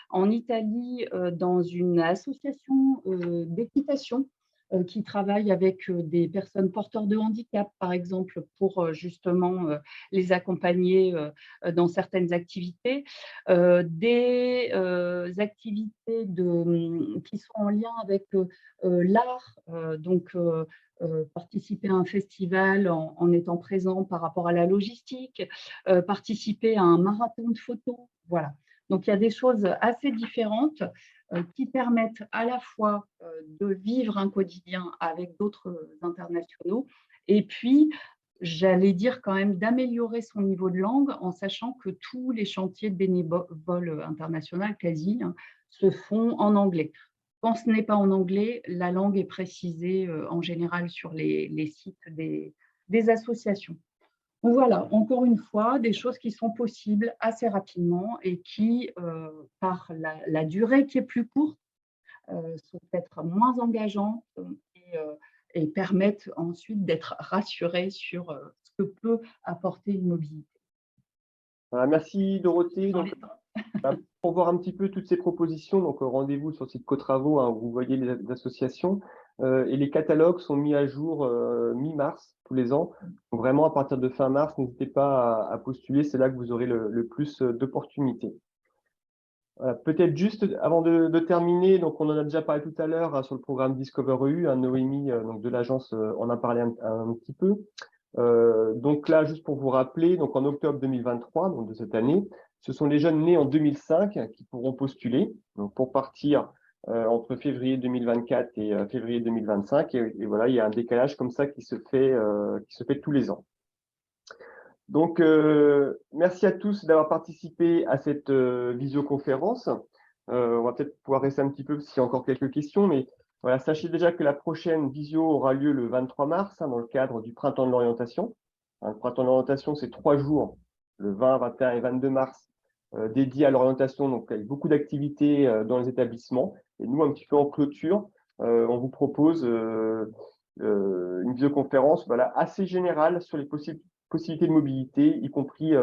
en Italie dans une association d'équitation qui travaille avec des personnes porteurs de handicap, par exemple, pour justement les accompagner dans certaines activités. Des activités qui sont en lien avec l'art, donc participer à un festival en étant présent par rapport à la logistique, participer à un marathon de photos, voilà. Donc, il y a des choses assez différentes qui permettent à la fois de vivre un quotidien avec d'autres internationaux et puis, j'allais dire quand même d'améliorer son niveau de langue en sachant que tous les chantiers de bénévoles internationaux, quasi, se font en anglais. Quand ce n'est pas en anglais, la langue est précisée en général sur les sites des associations. Donc voilà, encore une fois, des choses qui sont possibles assez rapidement et qui, par la durée qui est plus courte, sont peut-être moins engageantes et permettent ensuite d'être rassurés sur ce que peut apporter une mobilité. Voilà, merci Dorothée. Donc, pour voir un petit peu toutes ces propositions, donc rendez-vous sur le site Co-Travaux, où vous voyez les associations. Et les catalogues sont mis à jour mi-mars tous les ans. Donc vraiment, à partir de fin mars, n'hésitez pas à postuler, c'est là que vous aurez le plus d'opportunités. Voilà, peut-être juste avant de terminer, donc on en a déjà parlé tout à l'heure sur le programme Discover EU, Noémie donc de l'agence en a parlé un petit peu. Donc là, juste pour vous rappeler, donc en octobre 2023, donc de cette année, ce sont les jeunes nés en 2005 qui pourront postuler donc pour partir entre février 2024 et février 2025. Et voilà, il y a un décalage comme ça qui se fait tous les ans. Donc, merci à tous d'avoir participé à cette visioconférence. On va peut-être pouvoir rester un petit peu s'il y a encore quelques questions, mais voilà, sachez déjà que la prochaine visio aura lieu le 23 mars dans le cadre du Printemps de l'orientation. Le Printemps de l'orientation, c'est 3 jours, le 20, 21 et 22 mars, dédiés à l'orientation, donc avec beaucoup d'activités dans les établissements. Et nous, un petit peu en clôture, on vous propose une visioconférence assez générale sur les possibilités de mobilité, y compris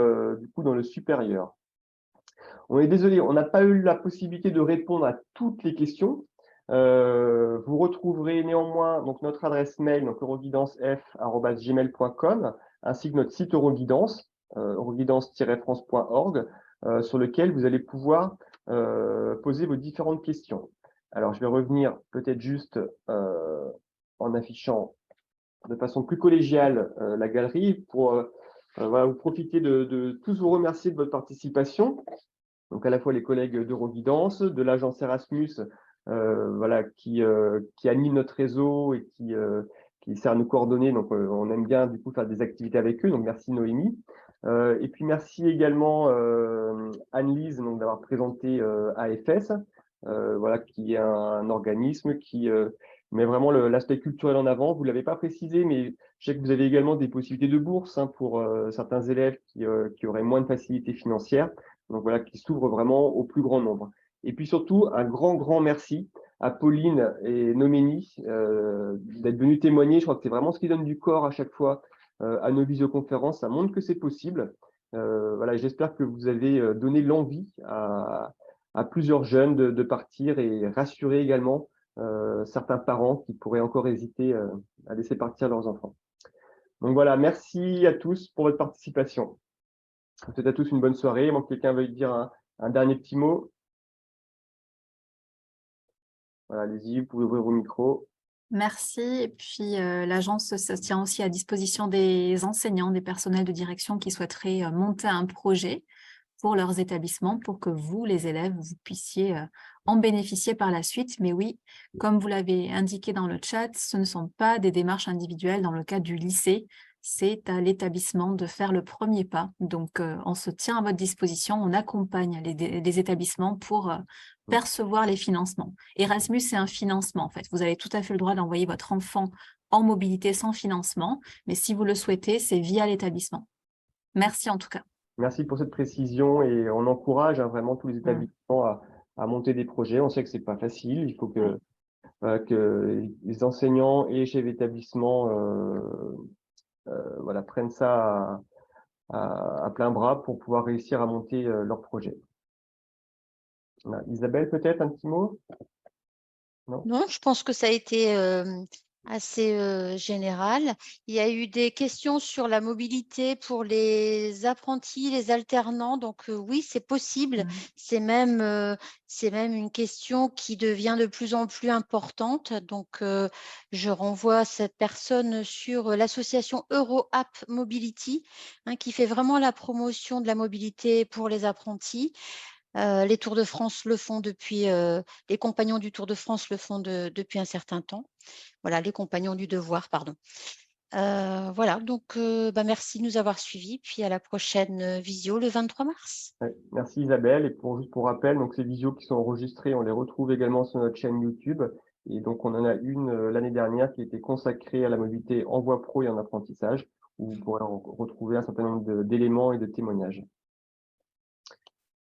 du coup dans le supérieur. On est désolé, on n'a pas eu la possibilité de répondre à toutes les questions. Vous retrouverez néanmoins donc notre adresse mail, donc euroguidance.f@gmail.com, ainsi que notre site Euroguidance, euroguidance-france.org, sur lequel vous allez pouvoir poser vos différentes questions. Alors, je vais revenir peut-être juste en affichant de façon plus collégiale la galerie pour voilà, vous profiter de tous vous remercier de votre participation. Donc à la fois les collègues d'Euroguidance, de l'agence Erasmus, voilà, qui anime notre réseau et qui sert à nous coordonner. Donc on aime bien du coup faire des activités avec eux. Donc merci Noémie. Et puis merci également Anne-Lise d'avoir présenté AFS, voilà, qui est un organisme qui met vraiment l'aspect culturel en avant. Vous ne l'avez pas précisé, mais je sais que vous avez également des possibilités de bourse pour certains élèves qui auraient moins de facilité financière. Donc voilà, qui s'ouvrent vraiment au plus grand nombre. Et puis surtout, un grand merci à Pauline et Noménie d'être venues témoigner. Je crois que c'est vraiment ce qui donne du corps à chaque fois à nos visioconférences. Ça montre que c'est possible. Voilà, j'espère que vous avez donné l'envie à plusieurs jeunes de partir et rassurer également certains parents qui pourraient encore hésiter à laisser partir leurs enfants. Donc voilà, merci à tous pour votre participation. Je vous souhaite à tous une bonne soirée. Il manque quelqu'un veuille dire un dernier petit mot. Voilà, allez-y, vous pouvez ouvrir vos micros. Merci. Et puis, l'agence se tient aussi à disposition des enseignants, des personnels de direction qui souhaiteraient monter un projet pour leurs établissements, pour que vous, les élèves, vous puissiez en bénéficier par la suite. Mais oui, comme vous l'avez indiqué dans le chat, ce ne sont pas des démarches individuelles dans le cadre du lycée. C'est à l'établissement de faire le premier pas. Donc, on se tient à votre disposition, on accompagne les établissements pour percevoir les financements. Erasmus, c'est un financement, en fait. Vous avez tout à fait le droit d'envoyer votre enfant en mobilité sans financement, mais si vous le souhaitez, c'est via l'établissement. Merci en tout cas. Merci pour cette précision et on encourage vraiment tous les établissements à monter des projets. On sait que c'est pas facile. Il faut que les enseignants et les chefs d'établissement voilà, prennent ça à plein bras pour pouvoir réussir à monter leur projet. Voilà. Isabelle, peut-être un petit mot? Non, je pense que ça a été assez général. Il y a eu des questions sur la mobilité pour les apprentis, les alternants. Donc oui, c'est possible. C'est même une question qui devient de plus en plus importante. Donc je renvoie cette personne sur l'association EuroApp Mobility, qui fait vraiment la promotion de la mobilité pour les apprentis. Les Tours de France le font depuis, les compagnons du Tour de France le font depuis un certain temps. Voilà, les compagnons du devoir, pardon. Voilà, donc merci de nous avoir suivis, puis à la prochaine visio le 23 mars. Ouais, merci Isabelle. Et juste pour rappel, donc ces visios qui sont enregistrées, on les retrouve également sur notre chaîne YouTube. Et donc on en a une l'année dernière qui a été consacrée à la mobilité en voie pro et en apprentissage, où vous pourrez retrouver un certain nombre d'éléments et de témoignages.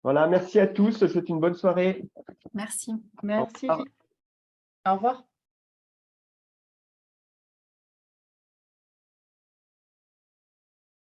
Voilà, merci à tous. Je vous souhaite une bonne soirée. Merci. Merci. Au revoir.